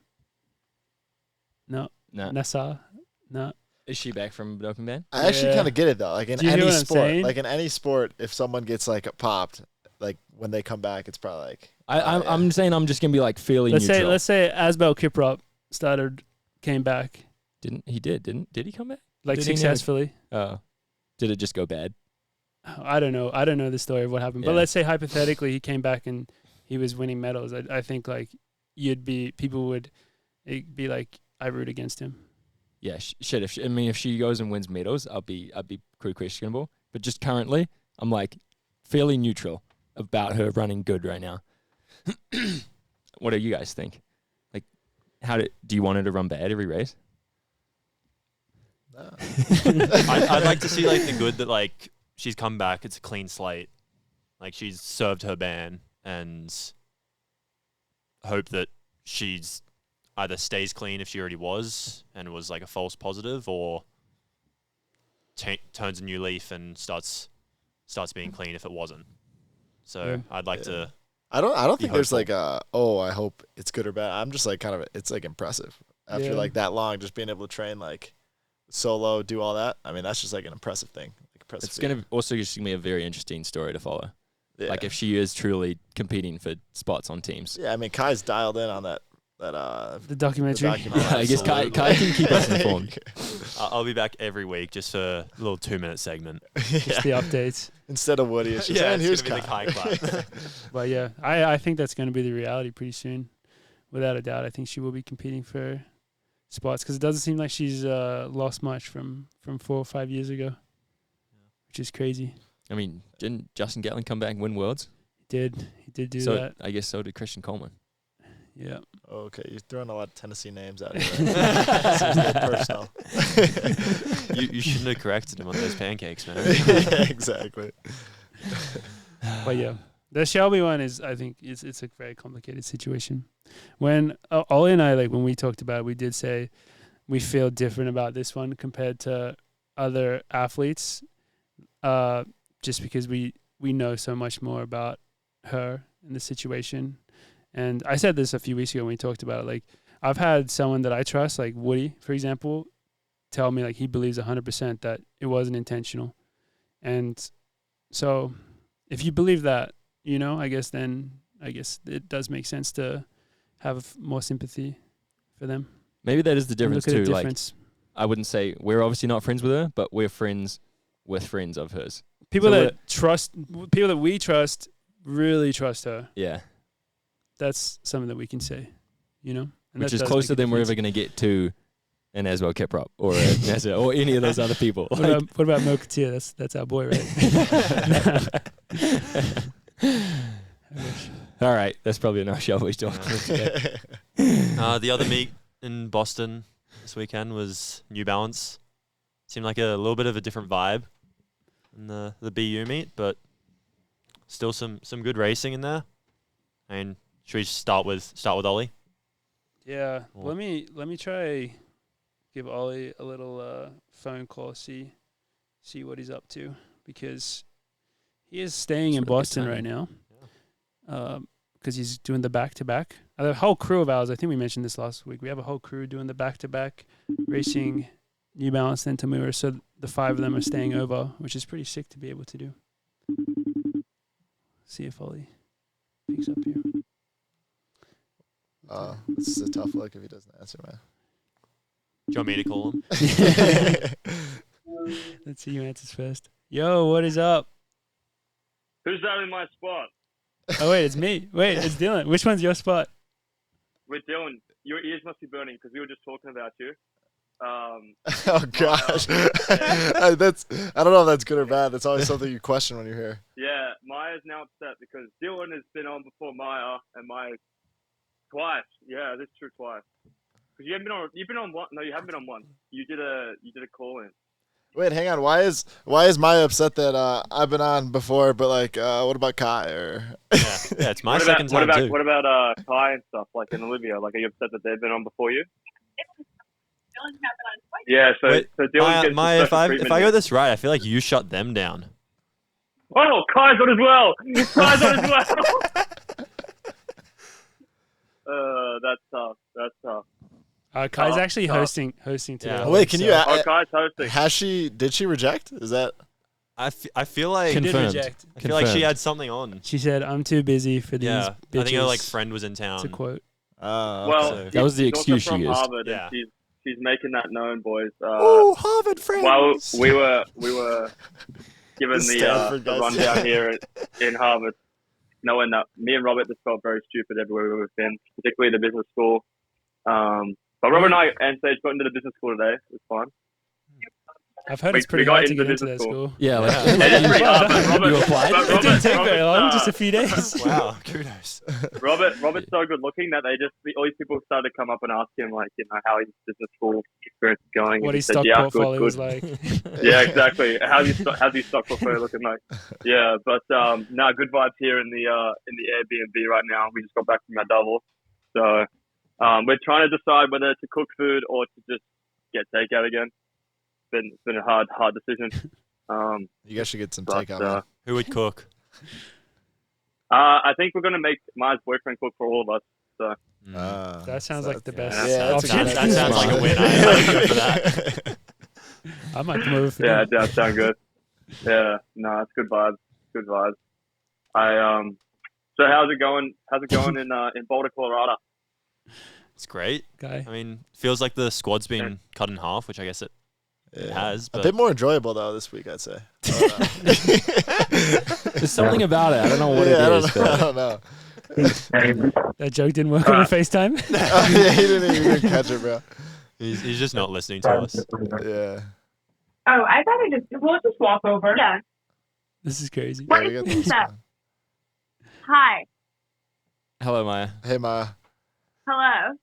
No. Nessa. No. Is she back from doping ban? I actually kind of get it though. Like in Do you hear any what I'm saying? like in any sport, if someone gets like popped, like when they come back, it's probably like I'm saying I'm just gonna be like fairly neutral. Let's say Asbel Kiprop came back Did he come back? like Did he successfully. Oh, did it just go bad? I don't know the story of what happened, but Yeah. let's say hypothetically he came back and he was winning medals. I think like people would be like, I root against him. Yeah, shit. If she goes and wins medals, I'll be pretty questionable. But just currently, I'm like fairly neutral about her running good right now. What do you guys think? Like, do you want her to run bad every race? No. I'd like to see like the good that like she's come back. It's a clean slate. Like she's served her ban and hope that she's either stays clean if she already was and was like a false positive, or turns a new leaf and starts being clean if it wasn't. So Yeah. I'd like to. I don't think there's hopeful. like I hope it's good or bad. I'm just like it's like impressive after Yeah. like that long, just being able to train like solo, do all that. I mean, that's just like an impressive thing. Like impressive. It's going to also just give me a very interesting story to follow. yeah. Like if she is truly competing for spots on teams. Yeah, I mean, Kai's dialed in on that The documentary. I guess Kai can keep us informed. I'll be back every week just for a little 2-minute segment. Just the updates. Instead of Woody, it's just Yeah, and it's here's gonna be the Kai. Kai clap. But yeah, I think that's going to be the reality pretty soon. Without a doubt, I think she will be competing for spots because it doesn't seem like she's lost much from 4 or 5 years ago, which is crazy. I mean, didn't Justin Gatlin come back and win Worlds? He did do So that. I guess so did Christian Coleman. Yeah. Okay, you're throwing a lot of Tennessee names out here. Seems a little personal. You shouldn't have corrected him on those pancakes, man. Yeah, exactly. But yeah, the Shelby one is, I think, it's a very complicated situation. When Ollie and I, like when we talked about it, we did say we feel different about this one compared to other athletes, just because we know so much more about her and the situation. And I said this a few weeks ago when we talked about it. Like, I've had someone that I trust, like Woody, for example, tell me like he believes 100% that it wasn't intentional. And so if you believe that, I guess it does make sense to have more sympathy for them. Maybe that is the difference Look at too. the Like, difference. I wouldn't say we're obviously not friends with her, but we're friends with friends of hers. People so that we trust really trust her. Yeah. That's something that we can say, And Which that is does closer make a than we're difference. ever going to get to an Aswell Kiprop or a Nessa or any of those other people. What Like, about Mokatir? That's our boy, right? I wish. all right, that's probably enough Shelby's talk. The other meet in Boston this weekend was New Balance. Seemed like a little bit of a different vibe in the BU meet, but still some good racing in there. I mean, should we start with Ollie? Yeah. Or- Let me try give Ollie a little phone call, see what he's up to, because he is staying in Sort of good Boston right timing. now. Because he's doing the back-to-back. The whole crew of ours, I think we mentioned this last week, we have a whole crew doing the back-to-back, racing New Balance and Tamura, so the 5 of them are staying over, which is pretty sick to be able to do. See if Ollie picks up here. This is a tough look if he doesn't answer, man. Do you want me to call him? Let's see who answers first. Yo, what is up? Who's that in my spot? Oh, wait, it's me. Wait, it's Dylan. Which one's your spot? With Dylan. Your ears must be burning because we were just talking about you. Oh gosh, that's I don't know if that's good or bad. That's always something you question when you're here. Yeah, Maya's now upset because Dylan has been on before Maya, and Maya twice. Yeah, that's true, twice. Because you haven't been on. You've been on one. No, you haven't been on one. You did a call in. Wait, hang on. Why is Maya upset that I've been on before? But like, what about Kai? Or Yeah, it's my second time too. What about Kai and stuff like and Olivia? Like, are you upset that they've been on before you? Dylan has been on twice. Yeah, so Wait, Dylan gets Maya, the if I got this right, I feel like you shut them down. Oh, Kai's on as well. Kai's on as well. That's tough. That's tough. Kai's actually hosting today. Yeah. wait, can you? Kai's hosting. Has she? Did she reject? Is that? I feel like She did Confirmed. reject. I feel like she had something on. She said, "I'm too busy for these Yeah, bitches." I think her friend was in town. To quote. Well, So- That was the she's also excuse she from used. Harvard, Yeah. and she's making that known, boys. Oh, Harvard friends. Well, we were given The the Stanford guys. rundown here in Harvard, knowing that me and Robert just felt very stupid everywhere we've been, particularly the business school. But Robert and I and Sage got into the business school today. It was fun. I've heard We- it's pretty we got hard to into get into business that school. school. Yeah, like, It is pretty hard, but Robert, You applied? but It didn't take very long, Robert, just a few days. Wow, kudos. Robert's so good looking that all these people started to come up and ask him how his business school experience is going. What And he his said, stock yeah, portfolio good. was like. Yeah, exactly. How's your stock portfolio looking like? Yeah, but good vibes here in the Airbnb right now. We just got back from our double, so we're trying to decide whether to cook food or to just get takeout again. It's been a hard decision. You guys should get some But, takeout. Man. Who would cook? I think we're gonna make Maya's boyfriend cook for all of us. So That sounds like the best Yeah, that's a option. good That sounds like a win. I'd go for that. I might come over for yeah, that. it does sound good. Yeah, no, it's good vibes. Good vibes. So how's it going? How's it going in Boulder, Colorado? It's great. Guy. I mean, feels like the squad's been cut in half, which I guess it has. A But bit more enjoyable though this week, I'd say. there's something about it. I don't know what it I is. don't know. That joke didn't work on FaceTime. Oh, yeah, he didn't even catch it, bro. he's just not listening to us. Yeah. Oh, I thought we'll just walk over. Yeah. This is crazy. What Yeah, we is got this this up? one. Hi. Hello, Maya. Hey, Ma. Hello.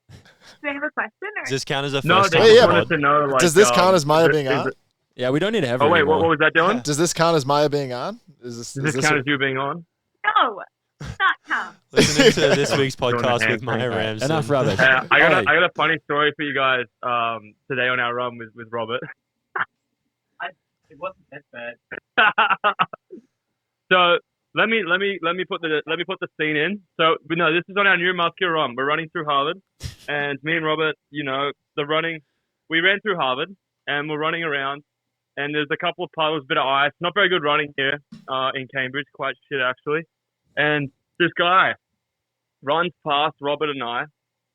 Do I have a question? Or? Does this count as a No, first they time Wait, just yeah, wanted to know. Like, Does this count as Maya being is on? it- Yeah, we don't need to have her Oh wait, anymore. what was that doing? Does this count as Maya being on? Is Does this count as you being on? No. Not count. Listening to this week's Doing podcast the with Maya hand Ramsden. Enough rubbish. I got Ollie. a funny story for you guys today on our run with Robert. It wasn't that bad. So let me put the scene in. So no, this is on our new muscular run. We're running through Harvard, and me and Robert, we ran through Harvard and we're running around, and there's a couple of puddles, bit of ice. Not very good running here in Cambridge, quite shit actually. And this guy runs past Robert and I,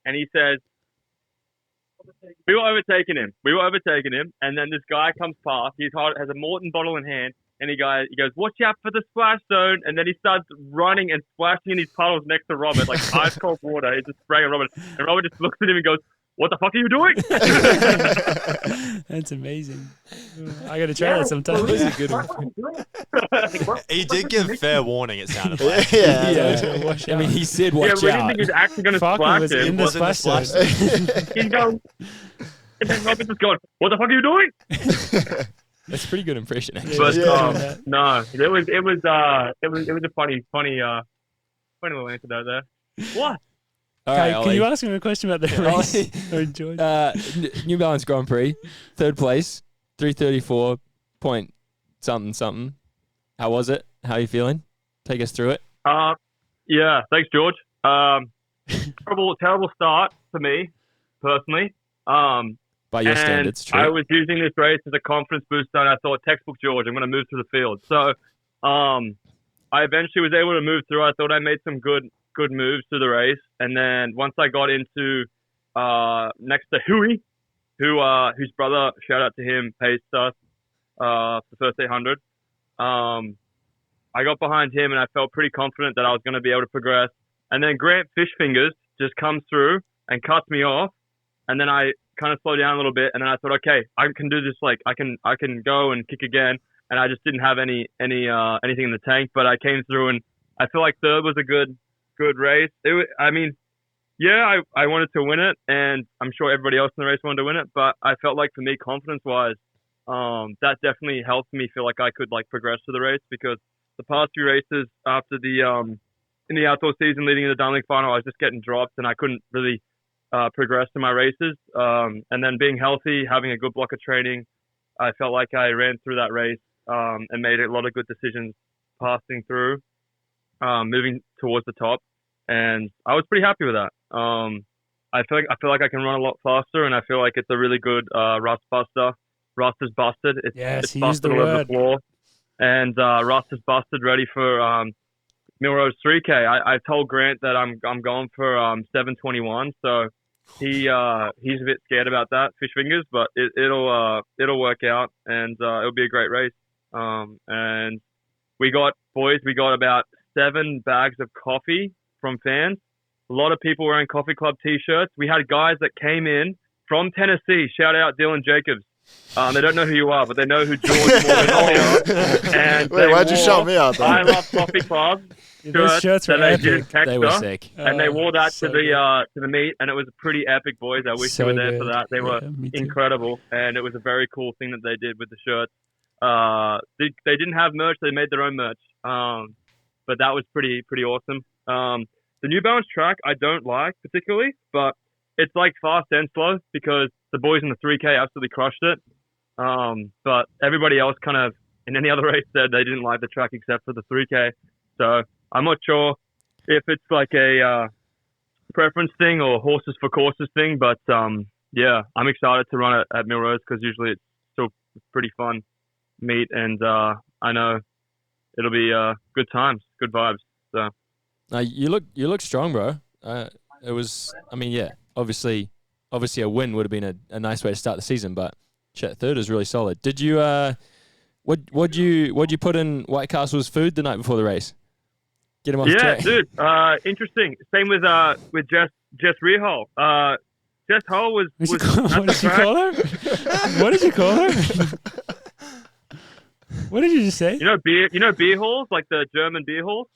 and he says, we were overtaking him, and then this guy comes past. He has a Morton bottle in hand, and he goes, watch out for the splash zone. And then he starts running and splashing in his puddles next to Robert, like ice cold water. He's just spraying at Robert. And Robert just looks at him and goes, what the fuck are you doing? That's amazing. I got to try that sometime. That's a good one. He did give fair warning, it sounded like. Yeah. Watch I mean, out. he said, Yeah, watch we didn't out. think he was actually going to Farken splash was him. in the Was in the splash splash zone. He's going, and then Robert just going, what the fuck are you doing? That's a pretty good impression, actually. But Yeah. no, it was a funny little anecdote there. What? All Kai, right, can you Ollie. ask him a question about the Ollie. race? Or George? New Balance Grand Prix, third place, 334 point something. How was it? How are you feeling? Take us through it. Yeah, thanks, George. Terrible start for me personally. By your and standards, true. I was using this race as a confidence booster, and I thought, textbook George, I'm going to move through the field. So, I eventually was able to move through. I thought I made some good moves through the race, and then once I got into next to Huey, whose brother, shout out to him, paced us for the first 800. I got behind him, and I felt pretty confident that I was going to be able to progress. And then Grant Fishfingers just comes through and cuts me off, and then I kind of slow down a little bit, and then I thought, okay, I can do this. Like I can go and kick again, and I just didn't have anything in the tank. But I came through, and I feel like third was a good race. I wanted to win it, and I'm sure everybody else in the race wanted to win it. But I felt like for me, confidence-wise, that definitely helped me feel like I could like progress to the race, because the past few races after in the outdoor season leading into the Darling final, I was just getting dropped and I couldn't really progress in my races. And then being healthy, having a good block of training, I felt like I ran through that race and made a lot of good decisions passing through, moving towards the top, and I was pretty happy with that. I feel like I can run a lot faster, and I feel like it's a really good rust buster. Rust is busted. It's he busted used the all over word. the floor, and rust is busted, ready for Milrose 3K. I told Grant that I'm going for 7:21, so he's a bit scared about that, fish fingers, but it'll work out, and it'll be a great race. And we got about 7 bags of coffee from fans. A lot of people wearing Coffee Club t-shirts. We had guys that came in from Tennessee. Shout out Dylan Jacobs. They don't know who you are, but they know who George Morgan are. And Wait, why'd you shout me out, though? I Love Coffee Club Those shirts were that they did epic. in Texas, They were sick. and they wore that So to the meet, and it was pretty epic, boys. I wish So you were there for good. that. They were Me too. incredible, and it was a very cool thing that they did with the shirts. They didn't have merch; they made their own merch. But that was pretty awesome. The New Balance track I don't like particularly, but it's like fast and slow because the boys in the 3K absolutely crushed it. But everybody else kind of in any other race said they didn't like the track except for the 3K. So I'm not sure if it's like a preference thing or horses for courses thing, but yeah, I'm excited to run it at Milrose because usually it's still pretty fun meet, and I know it'll be good times, good vibes. So You look strong, bro. It was, I mean, yeah, obviously a win would have been a nice way to start the season, but shit, third is really solid. Did you what'd you put in White Castle's food the night before the race? Get him off track. Dude, interesting. Same with Jess Rehal. Jess Hull was What did at the you track. call her? What did you call her? What did you just say? You know beer halls, like the German beer halls?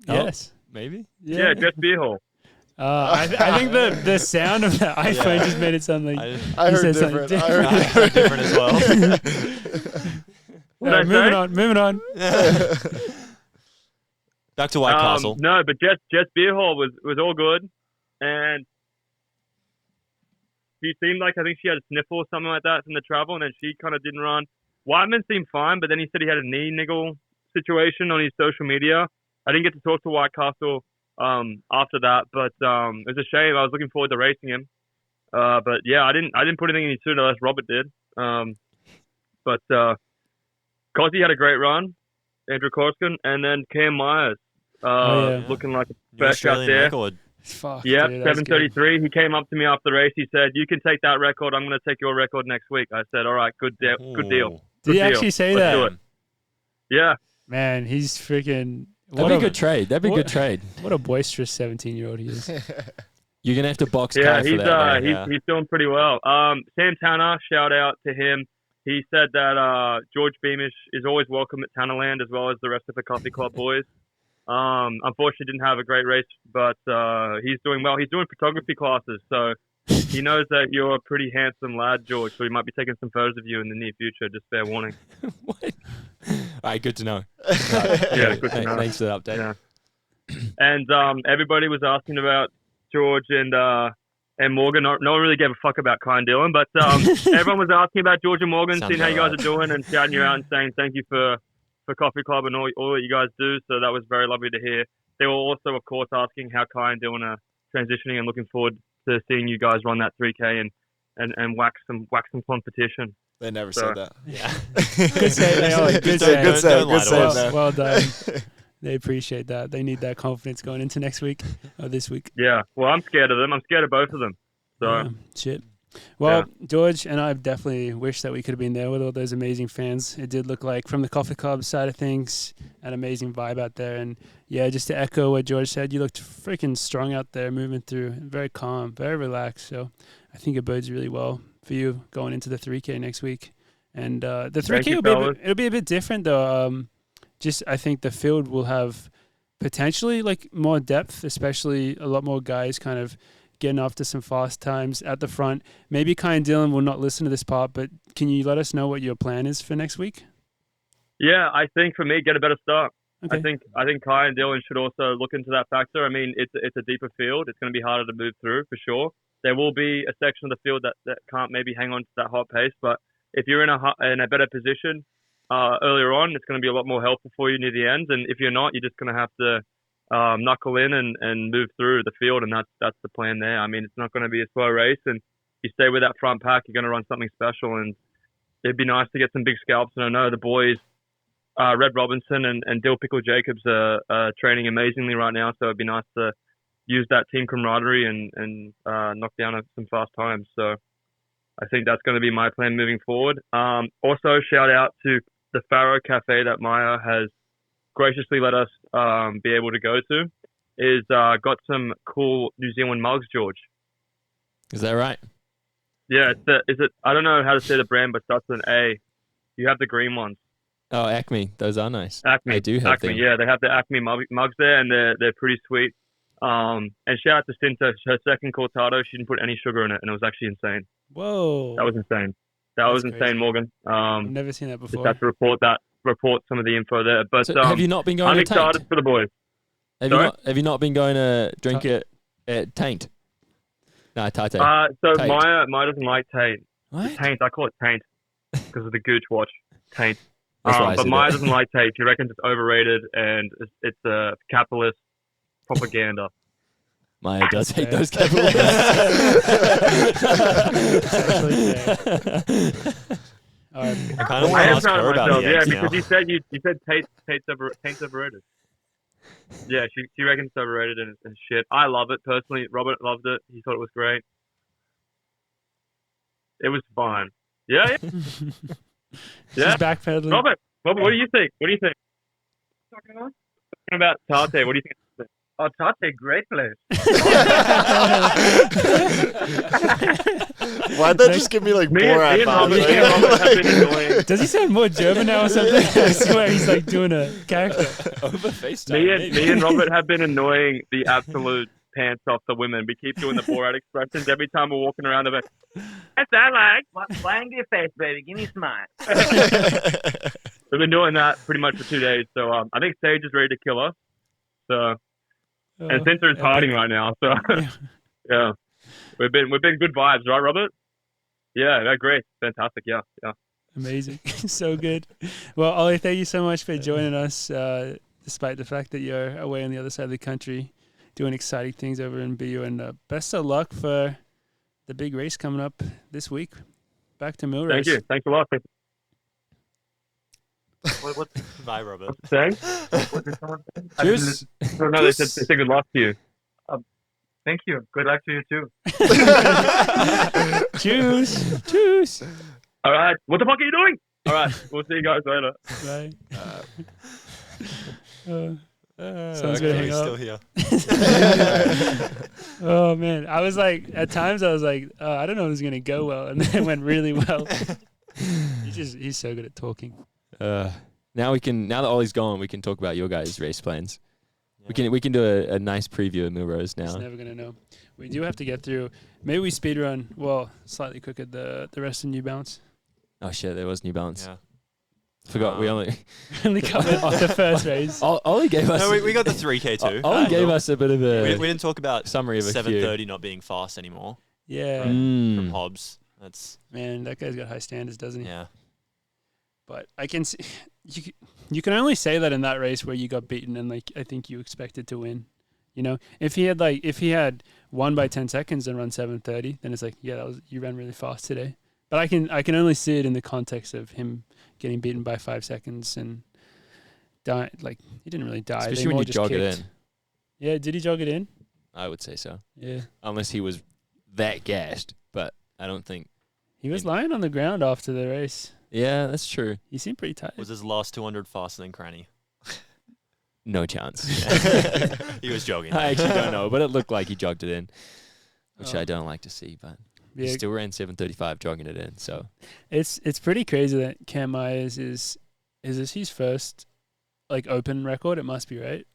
Yes. Maybe. Yeah, Jess Beer Hall. I think the sound of the iPhone just made it sound like I you heard said something different. I I heard heard different as well. All right, moving on. Back to White Castle. No, but Jess Beer Hall was all good, and she seemed like I think she had a sniffle or something like that from the travel, and then she kind of didn't run. Whiteman seemed fine, but then he said he had a knee niggle situation on his social media. I didn't get to talk to White Castle after that, but it was a shame. I was looking forward to racing him. But yeah, I didn't put anything in his suit unless Robert did. But Cozzy had a great run, Andrew Korskin, and then Cam Myers looking like a New fresh out Australian there. record. Fuck. Yep, dude, that was good. 7:33. He came up to me after the race. He said, "You can take that record. I'm going to take your record next week." I said, "All right, good deal. Good deal." Ooh. Did he Good deal. actually say Let's that? do it. Yeah. Man, he's freaking. That'd be a good trade. That'd be a good trade. What a boisterous 17-year-old he is. You're gonna have to box Yeah, Kai for he's that. Right? he's doing pretty well. Sam Tanner, shout out to him. He said that George Beamish is always welcome at Tannerland, as well as the rest of the Coffee Club boys. Unfortunately, didn't have a great race, but he's doing well. He's doing photography classes, so he knows that you're a pretty handsome lad, George. So he might be taking some photos of you in the near future. Just fair warning. What? All right, good to know. Yeah, good to know. Thanks for the update. Yeah. And everybody was asking about George and Morgan. No one really gave a fuck about Kai and Dylan, but everyone was asking about George and Morgan, Sounds seeing how you about guys are doing, and shouting you out and saying thank you for Coffee Club and all that you guys do. So that was very lovely to hear. They were also, of course, asking how Kai and Dylan are transitioning and looking forward to seeing you guys run that 3K and wax some competition. They never So- said that. Yeah. Good save, Naomi. Good save. Good save. Don't lie Good to save, us. man. Well done. They appreciate that. They need that confidence going into next week or this week. Yeah. Well, I'm scared of them. I'm scared of both of them. So Shit. Well, George and I definitely wish that we could have been there with all those amazing fans. It did look like, from the coffee club side of things, an amazing vibe out there. And yeah, just to echo what George said, you looked freaking strong out there, moving through, very calm, very relaxed. So I think it bodes really well for you going into the 3K next week. And the 3K it'll be a bit different though. Just I think the field will have potentially like more depth, especially a lot more guys kind of getting after some fast times at the front. Maybe Kai and Dylan will not listen to this part, but can you let us know what your plan is for next week? Yeah, I think for me, get a better start. Okay. I think Kai and Dylan should also look into that factor. I mean, it's a deeper field. It's going to be harder to move through for sure. There will be a section of the field that can't maybe hang on to that hot pace, but if you're in a better position earlier on, it's going to be a lot more helpful for you near the ends. And if you're not, you're just going to have to knuckle in and move through the field, and that's the plan there. I mean, it's not going to be a slow race, and if you stay with that front pack, you're going to run something special, and it'd be nice to get some big scalps. And I know the boys, Red Robinson and Dill Pickle Jacobs are training amazingly right now, so it'd be nice to use that team camaraderie and knock down some fast times. So I think that's going to be my plan moving forward. Also, shout out to the Faro Cafe that Maya has graciously let us be able to go to. Is got some cool New Zealand mugs, George. Is that right? Yeah, I don't know how to say the brand, but starts with an A. You have the green ones. Oh, Acme. Those are nice. Acme. I do have Acme, them. yeah, they have the Acme mugs there, and they're pretty sweet. And shout out to Cinta. Her second cortado, she didn't put any sugar in it, and it was actually insane. Whoa. That was insane. That was insane, crazy. Morgan. I've never seen that before. Just have to report some of the info there. But So have you not been going I'm to excited Taint? for the boys. Have you not been going to drink it at Taint? No, Tate. So Taint. Maya doesn't like Taint. What? Taint, I call it Taint because of the Gooch watch. Taint. That's why I But said Maya that. doesn't like Taint. She reckons it's overrated and it's a capitalist propaganda. Maya does hate fair. those capitalists. All right. I kind of I want to am ask proud her of about myself, the yeah, eggs because now. you said Taint's overrated. Yeah, she reckons it's overrated and shit. I love it personally. Robert loved it. He thought it was great. It was fine. Yeah. She's Yeah. backpedaling. Robert, what do you think? What do you think? Talking about Tate, what do you think? Oh, Tate, great place. Why'd that just give me like Me and Borat Robert, vibes? me and Robert have been enjoying. Does he sound more German now or something? I swear he's like doing a character. Over FaceTime. Me and Robert have been annoying the absolute pants off the women. We keep doing the Borat expressions every time we're walking around. They're like, "That's I like." Flying to your face, baby. Give me a smile. We've been doing that pretty much for 2 days. So I think Sage is ready to kill us. So and Spencer is hiding right now. So yeah, we've been good vibes, right, Robert? Yeah, they're great, fantastic. Yeah. Amazing. So good. Well, Ollie, thank you so much for joining us, despite the fact that you're away on the other side of the country doing exciting things over in BU. And best of luck for the big race coming up this week. Back to Milrose. Thank you. Thanks a lot. Bye, Robert. Saying? What did someone say? Cheers. No, they said good luck to you. Thank you. Good luck to you, too. Cheers. Cheers. All right. What the fuck are you doing? All right. We'll see you guys later. Bye. Sounds Okay, good. Hang he's up. still here. Oh man, I was like, at times I was like, I don't know if it's gonna go well, and then it went really well. He's so good at talking. Now that Ollie's gone, we can talk about your guys' race plans. We can do a nice preview of Milrose He's now. never gonna know. We do have to get through. Maybe we speed run. Well, slightly quicker the rest of New Balance. Oh shit, there was New Balance. Yeah. Forgot we only Only covered the first race. Ollie gave us. No, we got the 3K too. Ollie gave us a bit of a We didn't talk about summary of a 7:30 not being fast anymore Yeah, from Hobbs. That's man, that guy's got high standards, doesn't he? yeah. But I can see you can only say that in that race where you got beaten and like I think you expected to win. You know, if he had won by 10 seconds and run 7:30, then it's like, yeah, you ran really fast today. But I can only see it in the context of him getting beaten by 5 seconds and die. Like he didn't really die. especially They when more you just jog it kicked. in. Yeah, did he jog it in? I would say so, Yeah. unless he was that gassed. But I don't think. He was lying on the ground after the race. Yeah, that's true. He seemed pretty tired. Was his last 200 faster than Cranny? No chance. He was jogging. I actually don't know, but it looked like he jogged it in, which Oh. I don't like to see. But he Yeah, still ran 7:35 jogging it in. So it's pretty crazy that Cam Myers is this his first like open record? It must be, right?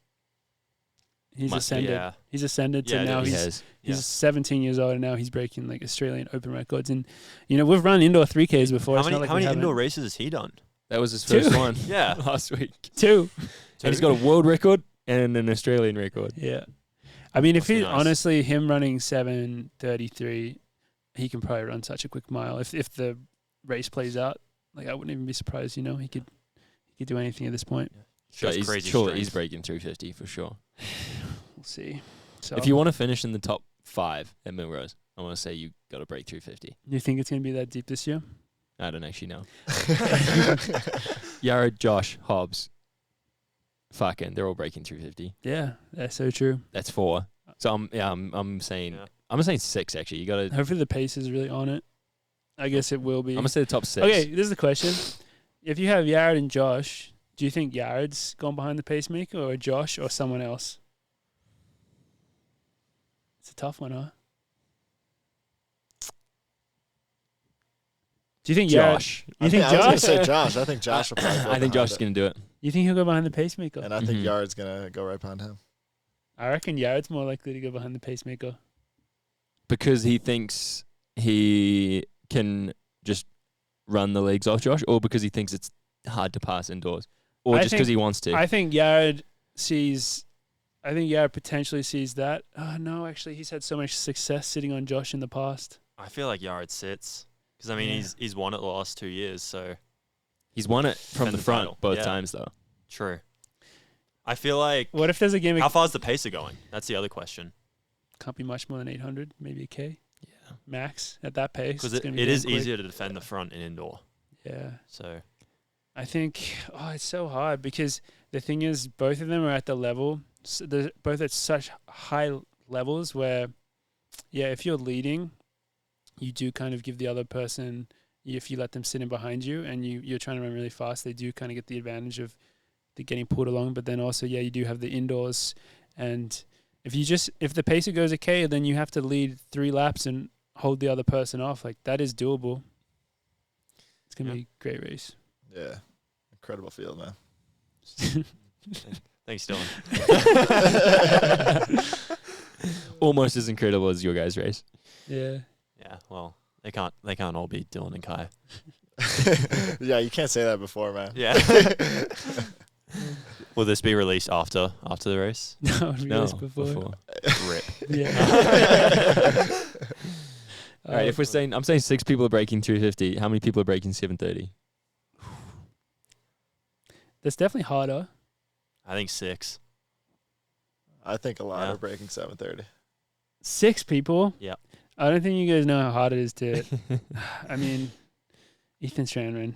He's Must be, ascended. Yeah. He's ascended to Yeah, now he he's Yeah. 17 years old and now he's breaking like Australian open records. And you know we've run indoor 3Ks before. How It's many, not like how we many haven't. indoor races has he done? that was his Two. first one. Yeah. last week. 2? And he's got a world record and an Australian record. Yeah. I mean, if Must be he nice. honestly him running 7:33, he can probably run such a quick mile if the race plays out. Like I wouldn't even be surprised. You know, he could do anything at this point. Shows he's, crazy surely strength. he's breaking 350 for sure. We'll see. So If you want to finish in the top 5 at Milrose, I want to say you got to break 350. you think it's gonna be that deep this year? I don't actually know. Yared, Josh, Hobbs, Farken, they're all breaking 350. Yeah, that's so true. That's 4. So I'm saying Yeah. I'm saying 6 actually. You got to. Hopefully the pace is really on it. I guess it will be. I'm gonna say the top 6. Okay, this is the question. If you have Yared and Josh, do you think Yared's gone behind the pacemaker or Josh or someone else? It's a tough one, huh? Do you think Josh. You think I was gonna Josh? say Josh. I think Josh will probably go I think behind Josh is it. gonna do it. You think he'll go behind the pacemaker? And I think Mhm. Yard's gonna go right behind him. I reckon Yared's more likely to go behind the pacemaker. Because he thinks he can just run the legs off Josh, or because he thinks it's hard to pass indoors, or I just because think- he wants to. I think Yared sees. I think Yared potentially sees that. Oh no, actually, he's had so much success sitting on Josh in the past. I feel like Yared sits. Because, I mean, Yeah. he's won it the last 2 years, so He's won it from Defend the the front title. both Yeah. times though. true. I feel like... What if there's a gimmick? How far's the pacer going? That's the other question. Can't be much more than 800, maybe a K Yeah. max at that pace. Because It's it gonna be is damn quick. easier to defend the front in indoor. Yeah, So, I think. Oh, it's so hard because the thing is, both of them are at the level. So they're both at such high levels where, yeah, if you're leading, you do kind of give the other person. If you let them sit in behind you and you're trying to run really fast, they do kind of get the advantage of the getting pulled along. But then also, yeah, you do have the indoors, and if the pacer goes okay, then you have to lead 3 laps and hold the other person off. Like that is doable. It's gonna Yeah. be a great race. Yeah. Incredible field, man. thanks, Dylan. Almost as incredible as your guys' race. Yeah. Yeah, well, they can't all be Dylan and Kai. Yeah, you can't say that before, man. Yeah. Will this be released after the race? No, No, before. Rip. Yeah. All right, if we're saying, I'm saying 6 people are breaking 350. How many people are breaking 730? That's definitely harder. I think 6. I think a lot Yeah. are breaking 730. 6 people. Yep. I don't think you guys know how hard it is to. I mean, Ethan Strand ran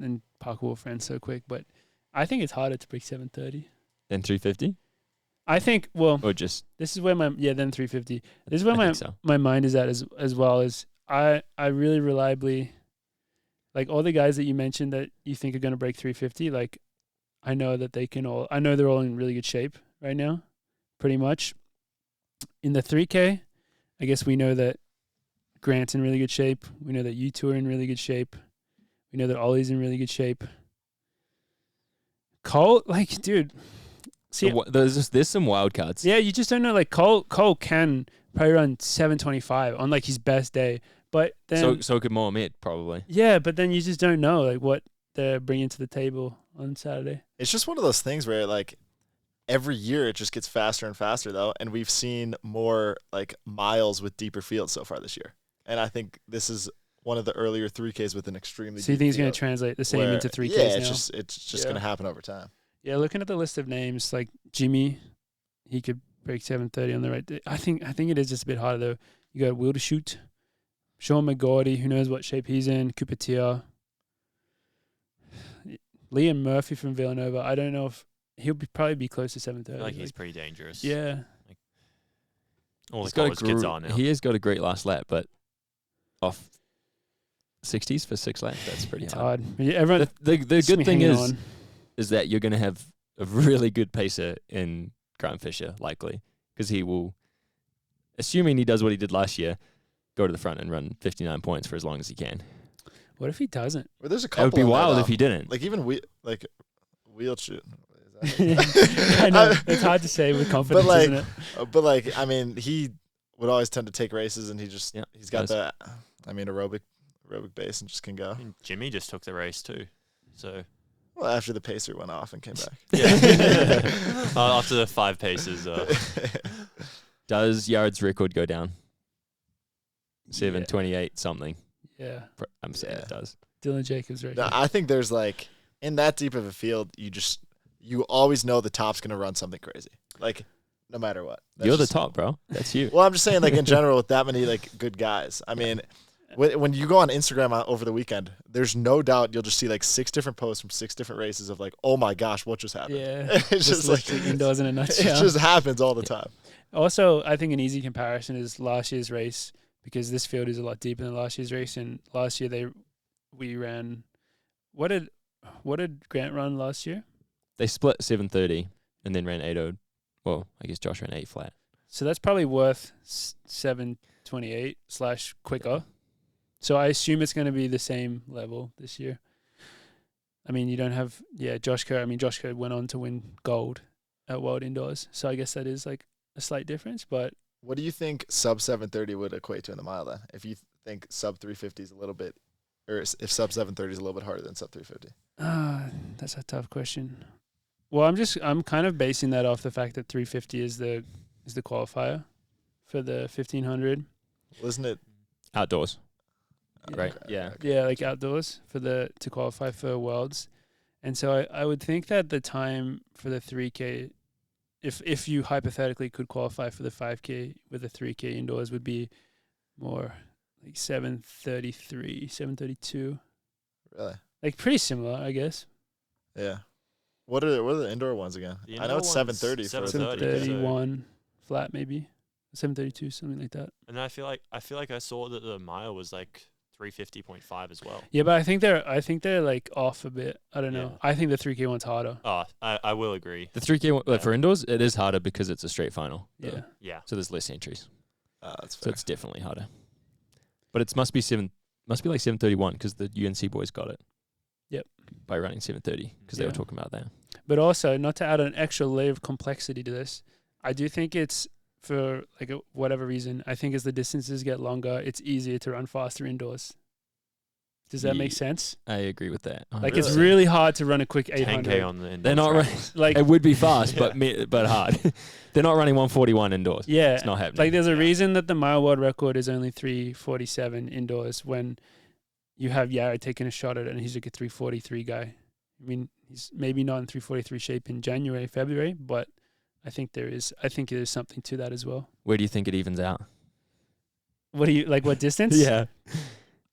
and Parker Wolf ran so quick, but I think it's harder to break 730. Then 350? I think. Well, Or just, this is where then 350. This is where I my think so. my mind is at as well as I really reliably, like all the guys that you mentioned that you think are going to break 350. Like, I know that they can all. I know they're all in really good shape right now, pretty much. In the 3K, I guess we know that Grant's in really good shape. We know that you two are in really good shape. We know that Ollie's in really good shape. Cole, like, dude, see, There's some wild cards. yeah, you just don't know. Like Cole can probably run 725 on like his best day, but then So could Mohamed probably. yeah, but then you just don't know like what they're bringing to the table on Saturday. It's just one of those things where, like, every year it just gets faster and faster, though. And we've seen more, like, miles with deeper fields so far this year. And I think this is one of the earlier 3Ks with an extremely So you deep think it's going field to translate the same where- into 3Ks Yeah, now? it's just Yeah. going to happen over time. Yeah, looking at the list of names, like Jimmy, he could break 730 on the right day. I think it is just a bit harder though. You got Will to shoot, Sean McGordy, who knows what shape he's in, Cupertier, Liam Murphy from Villanova. I don't know if he'll probably be close to I 730. feel like he's pretty dangerous. yeah. All He's the got a college kids are now. He has got a great last lap, but off 60s for 6 laps. That's pretty It's hard. hard. Yeah, everyone. The just good me thing hanging is on. that you're going to have a really good pacer in Grant Fisher, likely, because he will, assuming he does what he did last year, go to the front and run 59 points for as long as he can. What if he doesn't? Well, there's a It couple. would be in there, wild though. if he didn't. Like even wheel shoot. I know it's hard to say with confidence, like- isn't it? But like, I mean, he would always tend to take races, and he's got does. the, aerobic base and just can go. I mean, Jimmy just took the race too. So Well, after the pacer went off and came back. yeah, after the 5 paces. Does Yared's record go down? Yeah. 7:28 something. Yeah. I'm saying Yeah. it does. Dylan Jacobs record. No, I think there's like in that deep of a field, you always know the top's gonna run something crazy. Like no matter what. That's You're the just- top, bro. That's you. Well, I'm just saying, like in general, with that many like good guys. I mean, when you go on Instagram over the weekend, there's no doubt you'll just see like 6 different posts from 6 different races of like, oh my gosh, what just happened? Yeah. It's just like literally indoors in a it nutshell. just happens all the time. Also, I think an easy comparison is last year's race because this field is a lot deeper than last year's race. And last year we ran. What did Grant run last year? They split 7:30 and then ran 8:0. Well, I guess Josh ran 8 flat. So that's probably worth 7:28 / quicker. So I assume it's going to be the same level this year. I mean, you don't have Josh Kerr. I mean, Josh Kerr went on to win gold at World Indoors. So I guess that is like a slight difference, but. What do you think sub 7:30 would equate to in the mile then? If you think sub 350 is a little bit, or if sub 7:30 is a little bit harder than sub 350? That's a tough question. Well, I'm kind of basing that off the fact that 350 is the qualifier for the 1500. Well, isn't it? Outdoors. Yeah. Right. Yeah. Yeah, like outdoors to qualify for Worlds. And so I would think that the time for the 3K, if you hypothetically could qualify for the 5K with the 3K indoors, would be more like 7:33, 7:32. Really? Like pretty similar, I guess. Yeah. What are the indoor ones again? The I know it's indoor one's 7:30 for 7:30. 7:31 flat maybe. 7:32, something like that. And I feel like I saw that the mile was like 350.5 as well. Yeah, but I think they're like off a bit. I don't know. Yeah. I think the 3K one's harder. Oh, I will agree. The 3K one, Yeah. for indoors, it is harder because it's a straight final. Yeah. Yeah. So there's less entries. That's So fair. it's definitely harder. But it must be like 7:31 because the UNC boys got it. Yep. By running 7:30 because they were Yeah. talking about that. But also, not to add an extra layer of complexity to this, I do think it's for like whatever reason. I think as the distances get longer, it's easier to run faster indoors. Does that make sense? I agree with that. Like it's 100%. really hard to run a quick 800. 10K on the indoor They're not track. running. Like It would be fast, Yeah. but hard. They're not running 141 indoors. yeah, It's not happening. like there's a Yeah. reason that the mile world record is only 3:47 indoors when you have Yared taking a shot at it and he's like a 3:43 guy. I mean, he's maybe not in 3:43 shape in January, February, but I think there is something to that as well. Where do you think it evens out? What do you like? What distance?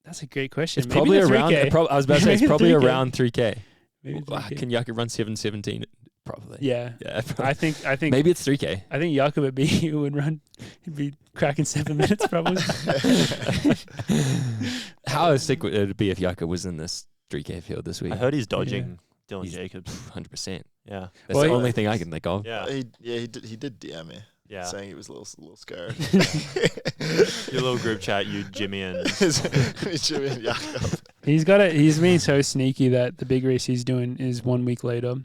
That's a great question. It's Maybe probably the around. 3K. I was about to say it's Maybe the probably 3K. around 3K. Maybe the 3K. Can Jakob run 7:17? Probably. Yeah. Yeah. I think Maybe it's 3K. I think Jakob at BU would run. He'd be cracking 7 minutes probably. How sick would it be if Jakob was in this 3K field this week? I heard he's dodging Dylan He's- Jacobs. 100%. Yeah. That's Well, the he- only thing I can think of. Yeah. He did DM me Yeah. saying he was a little scared. Your little group chat, you, Jimmy, and Jimmy and Jakob. He's being so sneaky that the big race he's doing is 1 week later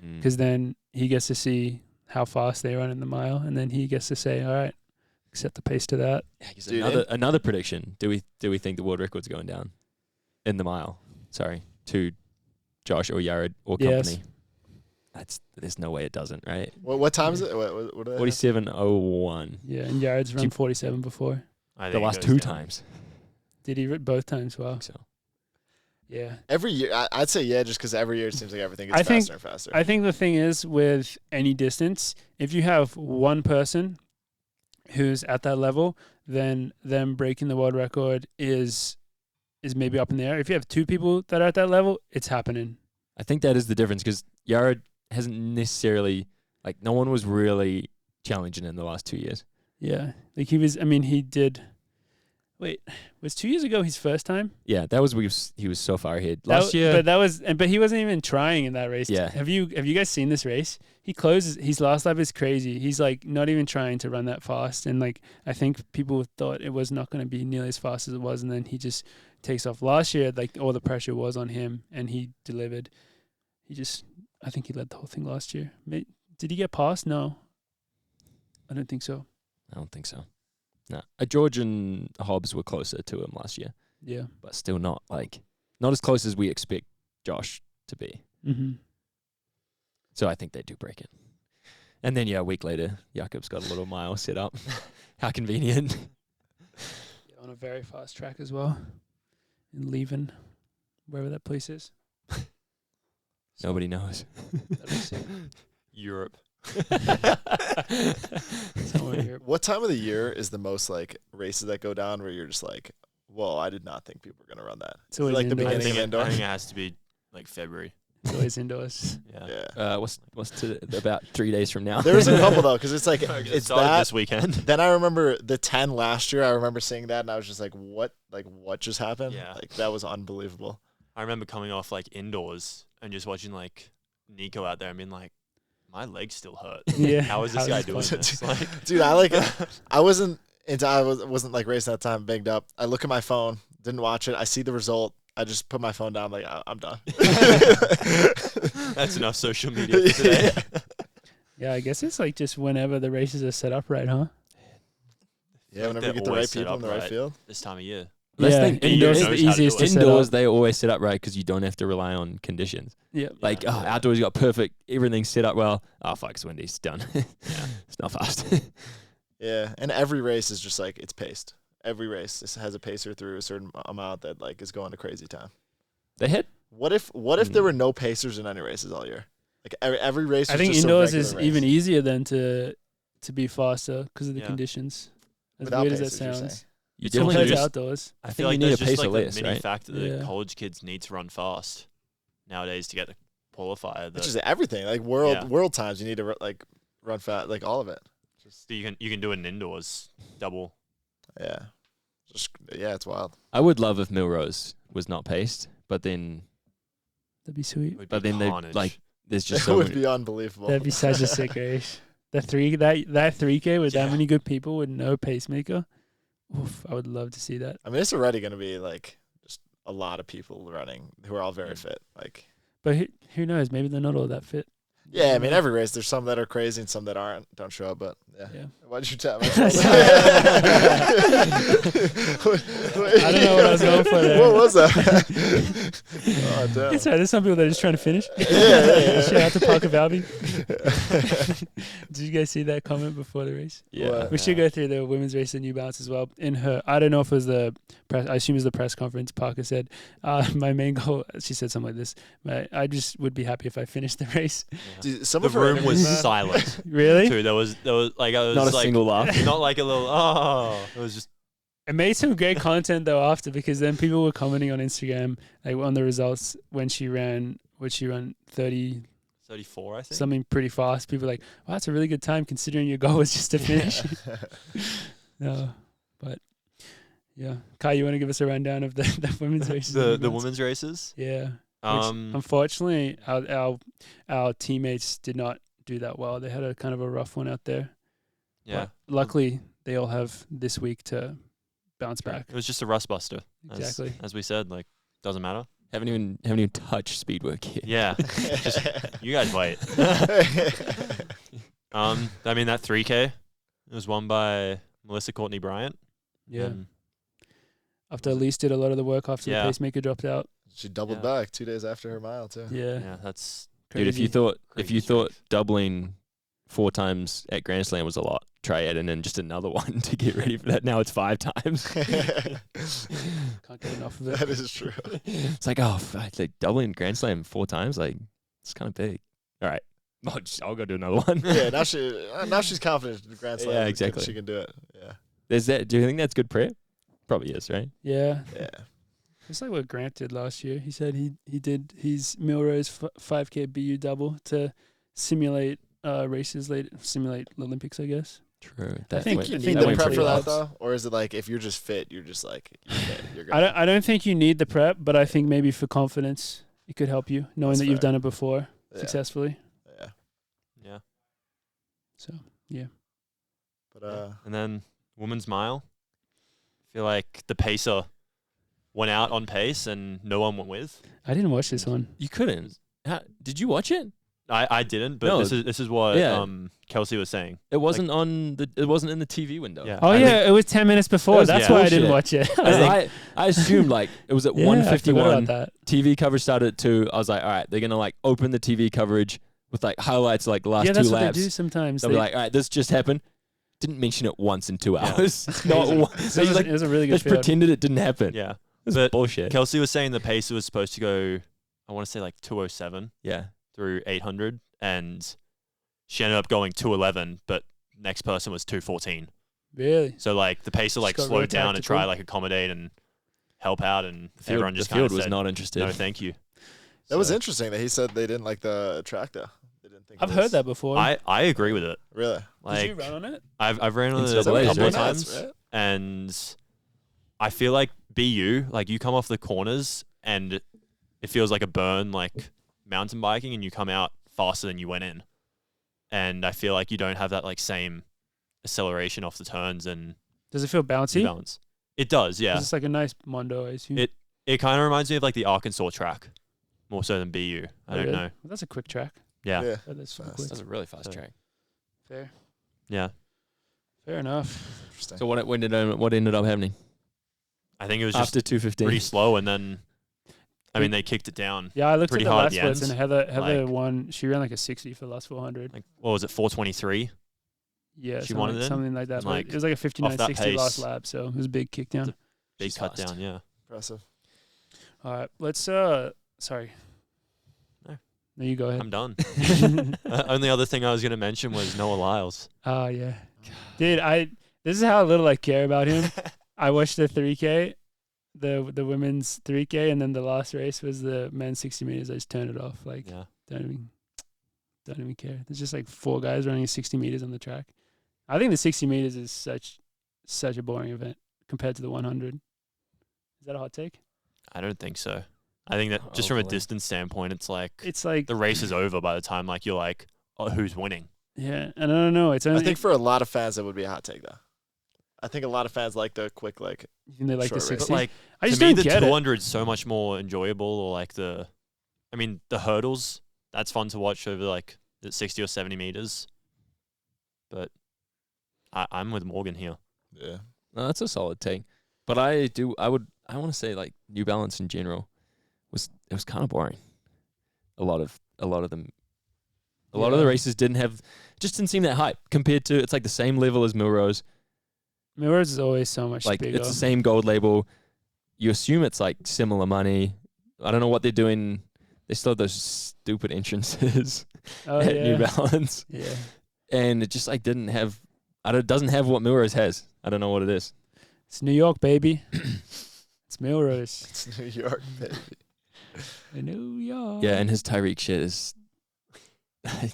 Mm. because then he gets to see how fast they run in the mile and then he gets to say, all right, set the pace to that. Yeah, 'cause Dude, another prediction. Do we think the world record's going down in the mile? Sorry, to Josh or Yared or Yes. company. There's no way it doesn't, right? What time is it? What are they? 47:01. Yeah, and Yared's run 47 before. I The think it last goes 2 down. times. Did he both times? I Wow. think so. Yeah. Every year, I'd say just because every year it seems like everything I gets think- faster and faster. I think the thing is with any distance, if you have one person who's at that level, then them breaking the world record is maybe up in the air. If you have 2 people that are at that level, it's happening. I think that is the difference because Yared hasn't necessarily no one was really challenging in the last 2 years. Yeah. Like he was, I mean, he Wait, was 2 years ago his first time? Yeah, that was he was so far ahead last year. But he wasn't even trying in that race. Yeah. Have you guys seen this race? He closes his last lap is crazy. He's like not even trying to run that fast, and like I think people thought it was not going to be nearly as fast as it was, and then he just takes off. Last year, like all the pressure was on him, and he delivered. I think he led the whole thing last year. Did he get past? No, I don't think so. I don't think so. No, George and Hobbs were closer to him last year, Yeah. but still not as close as we expect Josh to be. Mm-hmm. So I think they do break it. And then, a week later, Jakob's got a little mile set up. How convenient. Yeah, on a very fast track as well. In Leven, wherever that place is. Nobody knows. Europe. Somewhere in Europe. What time of the year is the most like races that go down where you're just like, whoa, I did not think people were gonna run that? It's Is it always like the indoors. beginning indoor? I think it has to be like February. It's always indoors. Yeah. Yeah. What's to about 3 days from now? There was a couple though, because it's like It it's started that. this weekend. Then I remember the 10 last year. I remember seeing that, and I was just like, what? Like, what just happened? Yeah. Like that was unbelievable. I remember coming off like indoors and just watching like Nico out there and being like, my legs still hurt. Yeah. How is this How guy is doing this this? Like, Dude, I wasn't wasn't like racing that time, banged up. I look at my phone, didn't watch it. I see the result. I just put my phone down. Like I'm done. that's enough social media for today. Yeah, I guess it's like just whenever the races are set up right, huh? Yeah, whenever They're you get the always right set people up in the right right. field. This time of year. Let's Yeah, think indoors is knows the how to do easiest it. to set Indoors, up. they always set up right because you don't have to rely on conditions. Yeah. Outdoors, you got perfect, everything's set up well. Oh, fuck, it's windy, it's done. It's not fast. Yeah, and every race is just like it's paced. Every race this has a pacer through a certain amount that like is going to crazy time. They hit. What if there were no pacers in any races all year? Like every race. I was think just a indoors regular is race. even easier than to be faster because of the Yeah. conditions. As Without weird as that pacers, you're sounds. saying. You It's almost definitely Compared to just- outdoors. I think feel you like need there's a just pacer like less, a mini right? factor that Yeah. college kids need to run fast nowadays to get the qualifier. Which That is everything. Like world Yeah. times, you need to like run fast, like all of it. Just you can do it in indoors double. yeah, it's wild. I would love if Milrose was not paced, but then That'd be sweet. It would but be then they carnage. like there's just It so would many. be unbelievable. That'd be such a sick race. That 3K with that many good people with no pacemaker. Oof, I would love to see that. I mean, it's already going to be like just a lot of people running who are all very fit. Like, But who knows? Maybe they're not all that fit. yeah, I mean, every race there's some that are crazy and some that don't show up. But yeah, Yeah. why did you tap my shoulder? I don't know what I was going for there. What was that? Oh, damn. It's right. There's some people that are just trying to finish. Yeah. Shout out to Parker Valby. Did you guys see that comment before the race? Yeah. What? We should go through the women's race at New Balance as well. In her, I don't know if it was the press. I assume it was the press conference. Parker said, "My main goal." She said something like this. I just would be happy if I finished the race. Dude, some The of her room was interviews- silent Really? too. There was like I was Not a like, single laugh. not like a little it was just It made some great content though after, because then people were commenting on Instagram like on the results when she ran. Would she run 30 34, I think. something pretty fast? People were like, wow, that's a really good time considering your goal was just to finish. No, but yeah, Kai, you want to give us a rundown of the women's races? the in Balance? women's races. Yeah. Which, unfortunately, our teammates did not do that well. They had a kind of a rough one out there. Yeah, But luckily, they all have this week to bounce back. it was just a rust buster. Exactly. As we said, like doesn't matter. Haven't even touched speed work yet. Yeah, just you guys wait. I mean that 3K, it was won by Melissa Courtney Bryant. Yeah. and After Elise did a lot of the work after Yeah. the pacemaker dropped out. She doubled Yeah. back 2 days after her mile too. Yeah. yeah, that's Dude, if you Crazy. thought strength. doubling 4 times at Grand Slam was a lot, try it and then just another one to get ready for that. Now it's 5 times. Can't get enough of it. That is true. It's like, oh, fuck, like doubling Grand Slam 4 times, like it's kind of big. All right, I'll go do another one. Yeah, now she's confident in the Grand Slam. Yeah, exactly. She can do it. Yeah. There's that. Do you think that's good prep? Probably is, right? Yeah. Yeah. It's like what Grant did last year. He said he did his Milrose 5K BU double to simulate races later, simulate the Olympics, I guess. True. I think went- you that need the went prep pretty for that well. though, or is it like if you're just fit, you're just like you're fit, you're I good. don't think you need the prep, but I think maybe for confidence, it could help you knowing That's that you've fair. done it before Yeah. successfully. Yeah, Yeah. So yeah, but And then women's mile. I feel like the pacer went out on pace and no one went with. I didn't watch this one. You couldn't. Did you watch it? I didn't, but No. this is what Yeah. Kelsey was saying. It wasn't It wasn't in the TV window. Yeah. Oh I yeah, think- it was 10 minutes before. was That's why I didn't bullshit. watch it. I assumed like it was at Yeah, I forgot 1:51. about that. TV coverage started at 2. I was like, all right, they're gonna like open the TV coverage with like highlights like last Yeah, 2 that's what laps. they do sometimes. They'll be like, all right, this just happened. Didn't mention it once in 2 Yeah. hours. Not once. it, was, Like, it was a really good just field. pretended it didn't happen. Yeah. It was But bullshit. Kelsey was saying the pacer was supposed to go, I want to say like 207 Yeah. through 800, and she ended up going 211, but next person was 214. Really? So like the pacer like got real slowed down to try tactical. like accommodate and help out, and everyone just the kind field of was said, not interested. no, thank you. that was So interesting that he said they didn't like the tractor. They didn't think. I've it heard was- that before. I agree with it. Really? Like Did you run on it? I've ran on In it a NCAAs, couple of right? times, Right? and I feel like BU, like you come off the corners and it feels like a burn, like mountain biking, and you come out faster than you went in. And I feel like you don't have that like same acceleration off the turns and Does it feel bouncy? balance. It does, yeah. It's like a nice Mondo, I assume. It kind of reminds me of like the Arkansas track, more so than BU. I Oh, don't really? know. Well, that's a quick track. Yeah, Oh, that's super Fast. quick. That's a really fast So- track. Fair. yeah. Fair enough. Interesting. So what ended up happening I think it was just after 2:15? pretty slow, and then I mean they kicked it down. Yeah, I looked Pretty at the hard at last the splits, ends. and Heather Like- won. She ran like a 60 for the last 400. Like what was it, 423? Yeah, she something won like, it in? something like that. And, but like, it was like a 59.60 last pace- lap, so it was a big kick down. Big She's cut fast. down, yeah. Impressive. All right, let's. Sorry. No. No, you go ahead. I'm done. Only other thing I was gonna mention was Noah Lyles. Oh yeah, dude. This is how little I care about him. I watched the 3K, the women's 3K, and then the last race was the men's 60 meters. I just turned it off. Like, Yeah. don't even care. There's just like 4 guys running 60 meters on the track. I think the 60 meters is such a boring event compared to the 100. Is that a hot take? I don't think so. I think that just from a Hopefully. distance standpoint, it's like It's like the race is over by the time like you're like, oh, who's winning? yeah, and I don't know. It's I only think for a lot of fans, that would be a hot take, though. I think a lot of fans like the quick, like, they like the short race. 60. But like I just to me, don't the get it. 200 is so much more enjoyable. Or like the hurdles. That's fun to watch over like the 60 or 70 meters. But I'm with Morgan here. yeah. No, that's a solid take. But I want to say like New Balance in general was kind of boring. A lot of them. A lot of the Yeah. races just didn't seem that hype compared to it's like the same level as Milrose. Milrose is always so much Like bigger. it's the same gold label. You assume it's like similar money. I don't know what they're doing. They still have those stupid entrances Oh at yeah. New Balance, Yeah. and it just like doesn't have what Milrose has. I don't know what it is. It's New York, baby. It's Milrose. It's New York, baby. New York. Yeah, and his Tyreek shit is. I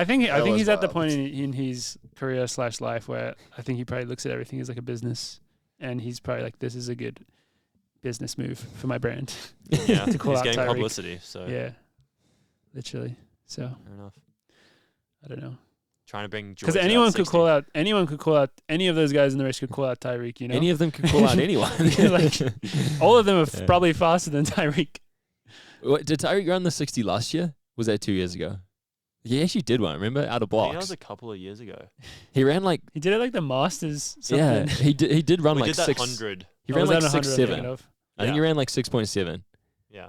think That was he's at the wild. point in his career / life where I think he probably looks at everything as like a business, and he's probably like, this is a good business move for my brand. Yeah, To call he's out getting Tyreek. publicity. So Yeah, literally. So fair enough. I don't know, Trying to bring because George anyone out could 60. call out any of those guys in the race could call out Tyreek. You know, Any of them could call out anyone. Like, all of them are Yeah. probably faster than Tyreek. What, did Tyreek run the 60 last year? Was that 2 years ago? He actually did one. Remember, out of I think blocks. that was a couple of years ago. He ran like He did it like the Masters. Something. yeah. He did run We like did that 6. 100. He Or ran was like that 100 I'm 6.7. thinking of? I think he Yeah. ran like 6.7. Yeah.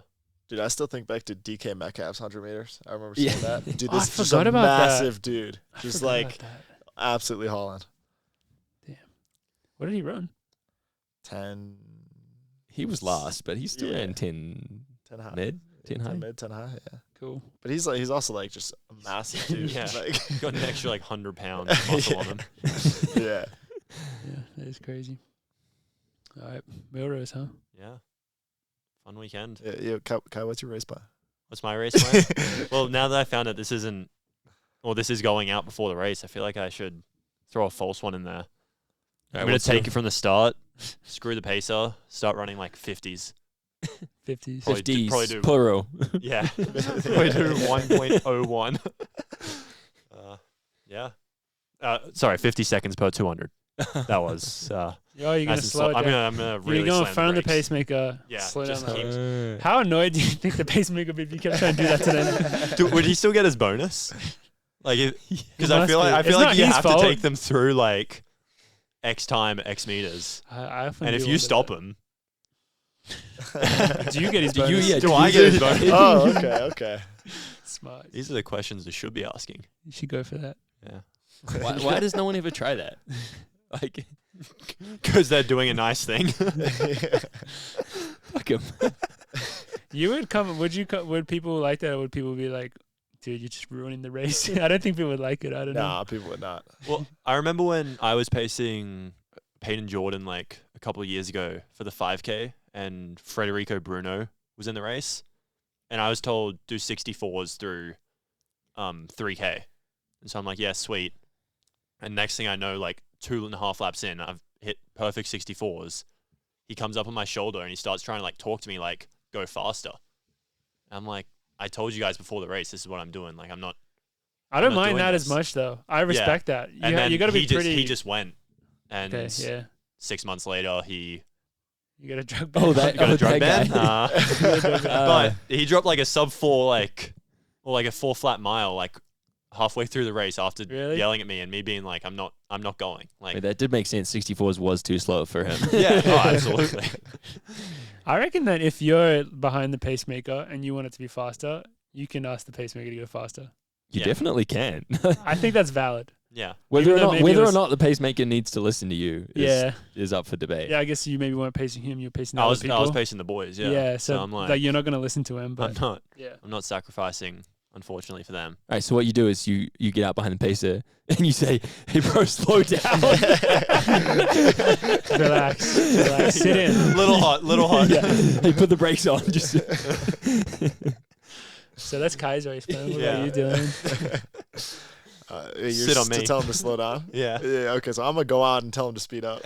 Dude, I still think back to DK Metcalf's 100 meters. I remember Yeah. seeing that. Dude, Oh, I this is just forgot a about that. massive dude. I Just forgot like about that. absolutely hauling. What did he run? 10, He was last, but he still Yeah. ran 10 high. mid, 10 high. 10 mid, 10 high, yeah. Cool. But he's also like just a massive dude. Yeah. Like, Got an extra like 100 pounds muscle on him. yeah. Yeah, that is crazy. All right, Milrose, huh? Yeah. Fun weekend. Yeah, Kai, what's your race by? What's my race plan? Well, now that I found out this is going out before the race, I feel like I should throw a false one in there. Alright, I'm gonna what's take your- it from the start. Screw the pacer. Start running like 50s. 50s. Probably do- 50s probably do- plural. Yeah, probably do 1.01. Yeah. Sorry, 50 seconds per 200. That was. Oh, you're gonna nice and slow it down. I'm gonna really. You're going in slam front of the brakes. pacemaker. Yeah, Slow down. just that keep- way. How annoyed do you think the pacemaker would be if you kept trying to do that to them? Would he still get his bonus? Like, because He I must feel like be. It's not you his have fault. to take them through like X time, X meters, I often and do if you wonder stop that. him, Do you get his Do you- bonus? yeah, do I get his bonus? Oh, okay. Smart. These are the questions they should be asking. You should go for that. Yeah, Why does no one ever try that? Like, because they're doing a nice thing. fuck 'em. You would come. Would people like that, or would people be like, "Dude, you're just ruining the race"? I don't think people would like it. I don't know. Nah, people would not. Well, I remember when I was pacing Peyton Jordan like a couple of years ago for the 5K, and Federico Bruno was in the race, and I was told do 64s through 3K, and so I'm like, yeah, sweet. And next thing I know, like 2.5 laps in, I've hit perfect 64s. He comes up on my shoulder and he starts trying to like talk to me like, go faster. I'm like, I told you guys before the race, this is what I'm doing. Like, I'm not. I don't I'm not mind doing that as this. much though. I respect that. And then You got to be he just, pretty. he just went, and okay. Yeah. 6 months later, he You got a drug ban. Oh, that, got a oh, drug that ban. guy. But he dropped like a sub 4, like, or like a 4 flat mile, like halfway through the race after Really? yelling at me and me being like, I'm not going. Like, Wait, that did make sense. 64s was too slow for him. yeah, oh, absolutely. I reckon that if you're behind the pacemaker and you want it to be faster, you can ask the pacemaker to go faster. You Yeah. definitely can. I think that's valid. Yeah. Whether Even though maybe it or was- not the pacemaker needs to listen to you Yeah. is up for debate. Yeah, I guess you maybe weren't pacing him. You're pacing I other was people. pacing the boys. Yeah. Yeah. So, I'm like, like, you're not gonna listen to him, but I'm not sacrificing, unfortunately, for them. All right, so what you do is you get out behind the pacer and you say, "Hey, bro, slow down." relax, sit in. Little hot. Yeah. Hey, put the brakes on. Just So that's Kai's race plan. What Yeah. about you, Dylan? You're Sit on to me. tell him to slow down. Yeah. Yeah. Okay. So I'm gonna go out and tell him to speed up.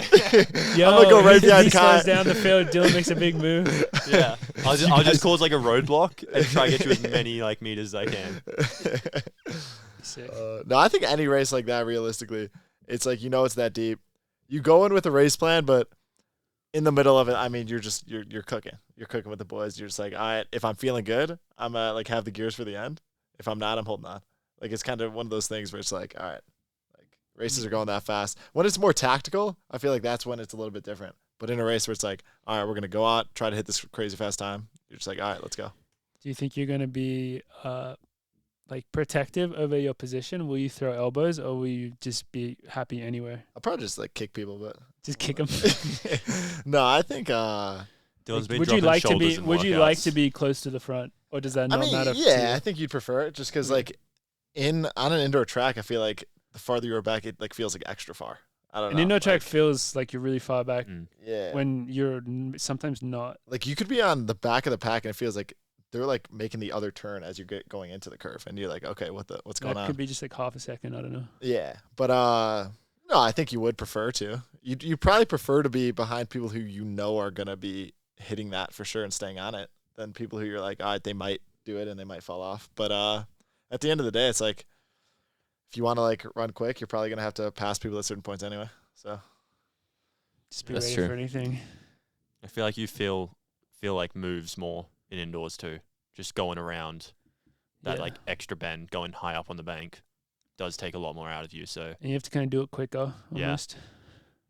Yo, I'm gonna go right he behind slows Kai. down the field. Dylan makes a big move. Yeah. I'll just cause like a roadblock and try to get you as many like meters as I can. Sick. No, I think any race like that, realistically, it's like it's that deep. You go in with a race plan, but in the middle of it, I mean, you're cooking. You're cooking with the boys. You're just like, all right, if I'm feeling good, I'm like have the gears for the end. If I'm not, I'm holding on. Like it's kind of one of those things where it's like, all right, like races are going that fast. When it's more tactical, I feel like that's when it's a little bit different. But in a race where it's like, all right, we're gonna go out, try to hit this crazy fast time. You're just like, all right, let's go. Do you think you're gonna be like protective over your position? Will you throw elbows, or will you just be happy anywhere? I'll probably just like kick people, but Just kick them. no, I think. Dylan's been Would you dropping like to shoulders be? in Would you like workouts. to be close to the front, or does that not I mean, matter? to yeah, I you? think you'd prefer it just because, like, on an indoor track, I feel like the farther you're back, it like feels like extra far. I don't An know. indoor track like, feels like you're really far back yeah. when you're sometimes not. Like you could be on the back of the pack, and it feels like they're like making the other turn as you get going into the curve, and you're like, okay, what's going That on? could be just like half a second. I don't know. Yeah, but no, I think you would prefer to. You probably prefer to be behind people who are gonna be hitting that for sure and staying on it than people who you're like, all right, they might do it and they might fall off. But at the end of the day, it's like if you want to like run quick, you're probably gonna have to pass people at certain points anyway. So Just be That's ready true. for anything. I feel like you feel like moves more in indoors too. Just going around that Yeah. like extra bend, going high up on the bank, does take a lot more out of you. So And you have to kind of do it quicker, Yeah. almost.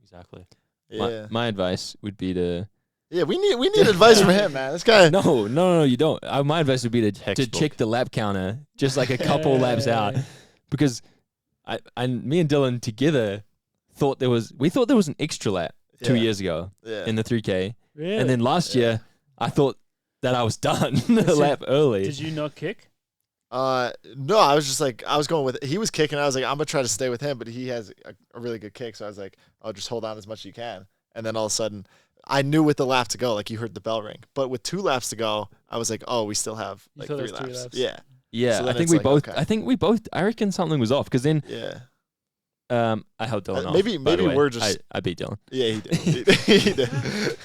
exactly. yeah, My advice would be to yeah, we need advice from him, man. This guy. no, you don't. My advice would be to Textbook. check the lap counter just like a couple laps out, because me and Dylan together thought there was an extra lap 2 Yeah. years ago Yeah. in the 3K, Really? and then last Yeah. year I thought that I was done a lap early. Did you not kick? No, I was just like, I was going with, he was kicking. I was like, I'm going to try to stay with him, but he has a really good kick. So I was like, I'll just hold on as much as you can. And then all of a sudden, I knew with the lap to go, like you heard the bell ring. But with 2 laps to go, I was like, oh, we still have You like thought 3 there was 3 laps. laps. Yeah. Yeah, So I then think it's we like, both. okay. I think we both. I reckon something was off because then Yeah. I held Dylan off. maybe by the way. we're just- I beat Dylan. Yeah, he did. He did.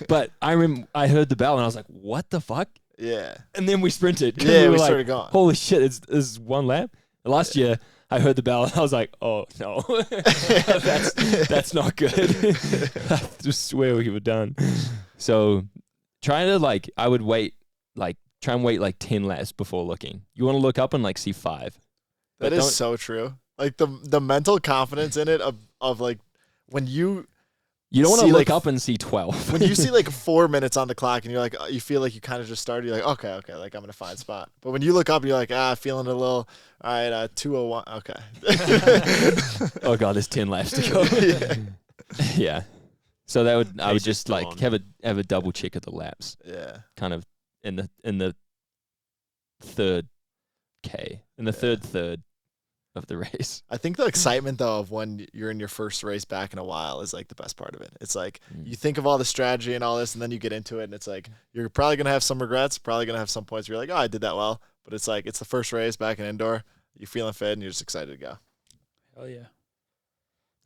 But I remember I heard the bell and I was like, "What the fuck?" Yeah. And then we sprinted. 'cause Yeah, were we like, started going. Holy shit! It's one lap. Last year I heard the bell and I was like, "Oh no, that's not good." I just swear we were done. So trying to I would wait try and wait 10 laps before looking. You want to look up and see 5. That But is don't- so true. Like the mental confidence in it of when you You don't want see, to look like, up and see 12. when you see 4 minutes on the clock and you're like you feel like you kind of just started, you're like okay, like I'm in a fine spot. But when you look up, you're like feeling a little, all right, 2:01. Okay. Oh god, there's 10 laps to go. Yeah. So I would Pace just is still on. have a double check of the laps, Yeah. kind of in the third K, in the third of the race. I think the excitement though of when you're in your first race back in a while is the best part of it. It's you think of all the strategy and all this, and then you get into it, and it's you're probably gonna have some regrets, probably gonna have some points where you're like, oh, I did that well, but it's it's the first race back in indoor. You're feeling fit, and you're just excited to go. Hell yeah.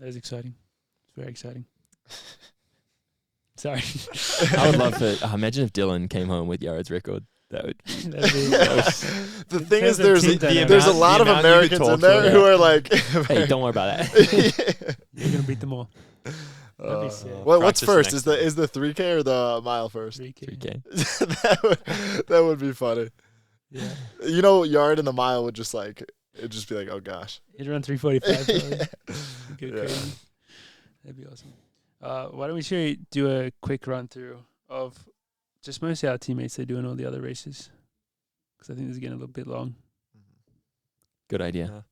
That is exciting. It's very exciting. Sorry. I would love to imagine if Dylan came home with Yared's record. That would That'd be- The thing is, Depends on there's team dynamic. there's a amount- lot the of amount you could Americans in talk to there him. who are like, hey, don't worry about that. You're gonna beat them all. That'd be sick. What's Practice first? next Is the 3K or the mile first? 3K. 3K. that would be funny. Yeah. Yard in the mile would just it'd just be like, oh gosh. He'd run 3:45. Probably. Go Yeah. crazy. That'd be awesome. Why don't we do a quick run through of just mostly our teammates that are doing all the other races? Because I think this is getting a little bit long. Good idea.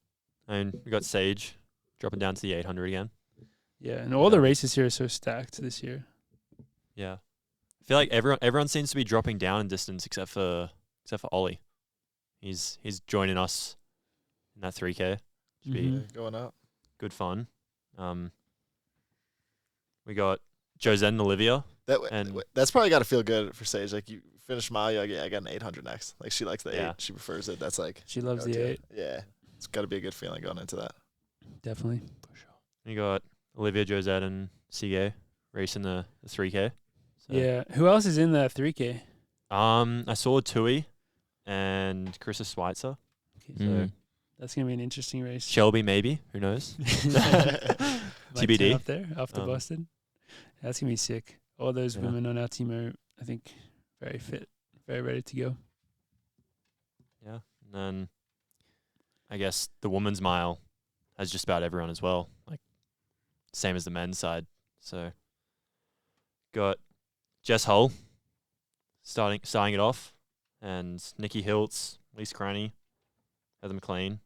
And we got Sage dropping down to the 800 again. Yeah, and all the races here are so stacked this year. Yeah, I feel like everyone seems to be dropping down in distance except for Ollie. He's joining us in that 3K. Should be Mhm. Going up. good fun. We got Josette and Olivia. That's probably got to feel good for Sage. You finish mile, you're like, yeah, I got an 800 next. She likes the 8. Yeah. She prefers it. That's She loves the go-to. 8, Yeah, it's got to be a good feeling going into that. definitely. You got Olivia, Josette, and Sige racing the 3K. So, Yeah. Who else is in that 3K? I saw Tui and Carissa Schweitzer. Okay, Mm. that's gonna be an interesting race. Shelby, maybe. Who knows? Might TBD. turn up there after Um, Boston. That's gonna be sick. All those Yeah. women on our team are, I think, very fit, very ready to go. Yeah. And then I guess the women's mile has just about everyone as well. Same as the men's side. So got Jess Hull starting it off, and Nikki Hiltz, Lisa Cranny, Heather McLean,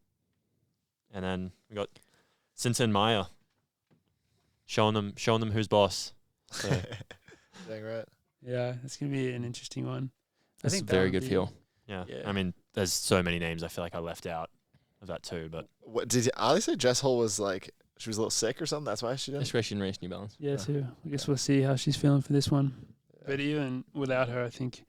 and then we got Sinton Meyer showing them who's boss. So Dang right. Yeah, it's gonna be an interesting one. That's a think that very would good be- feel. yeah. Yeah. I mean, there's so many names I feel like I left out of that too, but What did Ollie say? Jess Hull was she was a little sick or something. That's why she didn't. That's why she didn't race New Balance. Yeah, Yeah. too. I guess we'll see how she's feeling for this one. But even without her, I think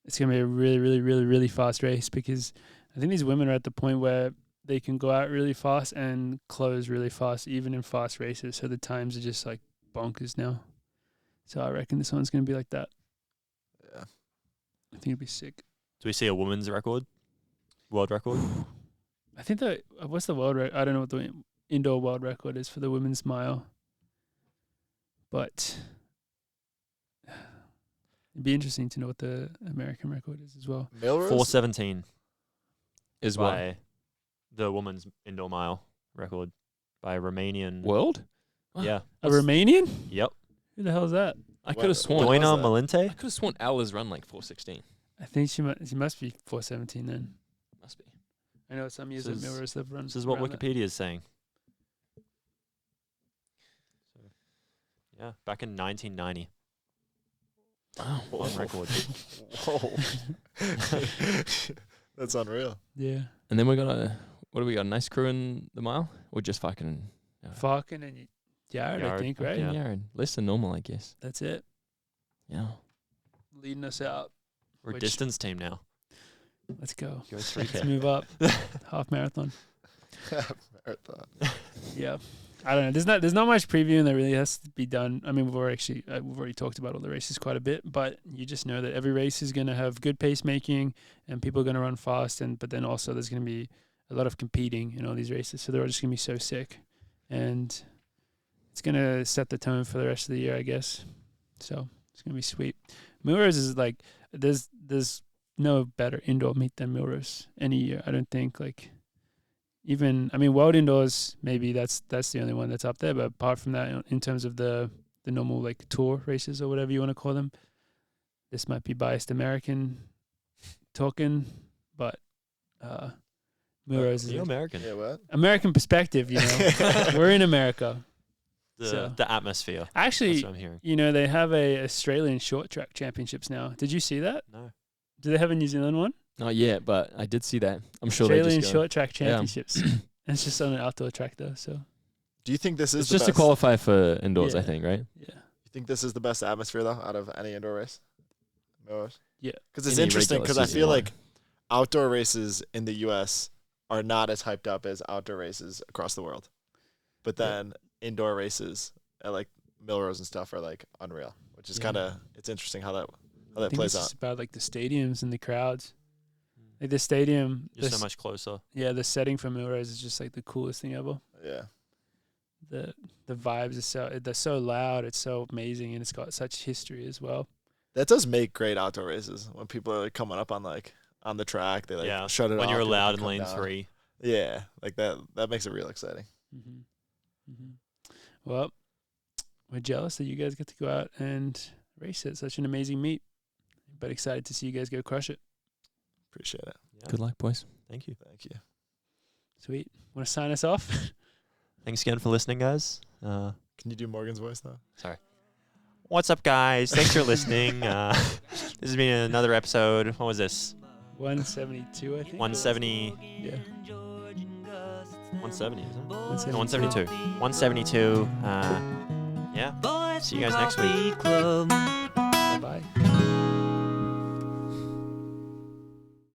it's gonna be a really, really, really, really fast race because I think these women are at the point where they can go out really fast and close really fast, even in fast races. So the times are just bonkers now. So I reckon this one's gonna be like that. Yeah. I think it'd be sick. do we see a women's record? World record? I think what's the world record? I don't know what the indoor world record is for the women's mile, but it'd be interesting to know what the American record is as well. Milrose? 4:17 Is what? by the women's indoor mile record by a Romanian. World? Yeah. A Romanian? Yep. Who the hell is that? I What- could have sworn. what- Doina was that? I Malinte? could have sworn Ella's run 4:16. I think she must be 4:17 then. Must be. I know some years at This is- Milrose have run. This is what around that. Wikipedia is saying. So, yeah, back in 1990 Wow. on record. Whoa. That's unreal. Yeah, And then we got what do we got? A nice crew in the mile? Or just fucking Falcon and Jared, I Jared, think, right? yeah. Yeah, less than normal, I guess. That's it. Yeah. Leading us out. We're a Which- distance team now. Let's go. Go Let's 3K. move up. Half marathon. Marathon. Yeah. I don't know. There's not much previewing that really has to be done. I mean, we've already talked about all the races quite a bit, but you just know that every race is going to have good pacemaking and people are going to run fast, but then also there's going to be a lot of competing in all these races, so they're all just going to be so sick, and it's going to set the tone for the rest of the year, I guess. So it's going to be sweet. Milrose is like there's no better indoor meet than Milrose any year. I don't think World Indoors, maybe that's the only one that's up there. But apart from that, in terms of the normal like tour races or whatever you want to call them, this might be biased American talking, but Milrose is You're American. Yeah, what? American perspective. We're in America. The atmosphere. Actually, That's what I'm hearing. They have a Australian short track championships now. Did you see that? No. Do they have a New Zealand one? Not yet, but I did see that. I'm sure Australian they just short track championships. And it's just on an outdoor track though. So Do you think this is It's the just to best? qualify for indoors, I Yeah. think, right? yeah, You think this is the best atmosphere though out of any indoor race? Yeah. Because it's Any interesting regular because I season feel one. like outdoor races in the U.S. are not as hyped up as outdoor races across the world, but then indoor races at like Milrose and stuff are like unreal, which is Yeah. kind of it's interesting how that I think plays it's out. just about like the stadiums and the crowds. Like the stadium, You're so much closer. the setting for Milrose is just like the coolest thing ever. Yeah, The vibes they're so loud, it's so amazing, and it's got such history as well. that does make great outdoor races when people are like coming up on the track. They like Yeah. shut it When off. you're people allowed can in come lane down. 3. Yeah, like that makes it real exciting. Well, we're jealous that you guys get to go out and race at such an amazing meet, but excited to see you guys go crush it. Appreciate it. Yeah. Good luck, boys. Thank you. Thank you. Sweet. Want to sign us off? Thanks again for listening, guys. Can you do Morgan's voice though? What's up, guys? Thanks for listening. This has been another episode. What was this? 172, I think. 170. Yeah. 170, isn't it? 172. 172. Yeah. See you guys next week. Club. Bye.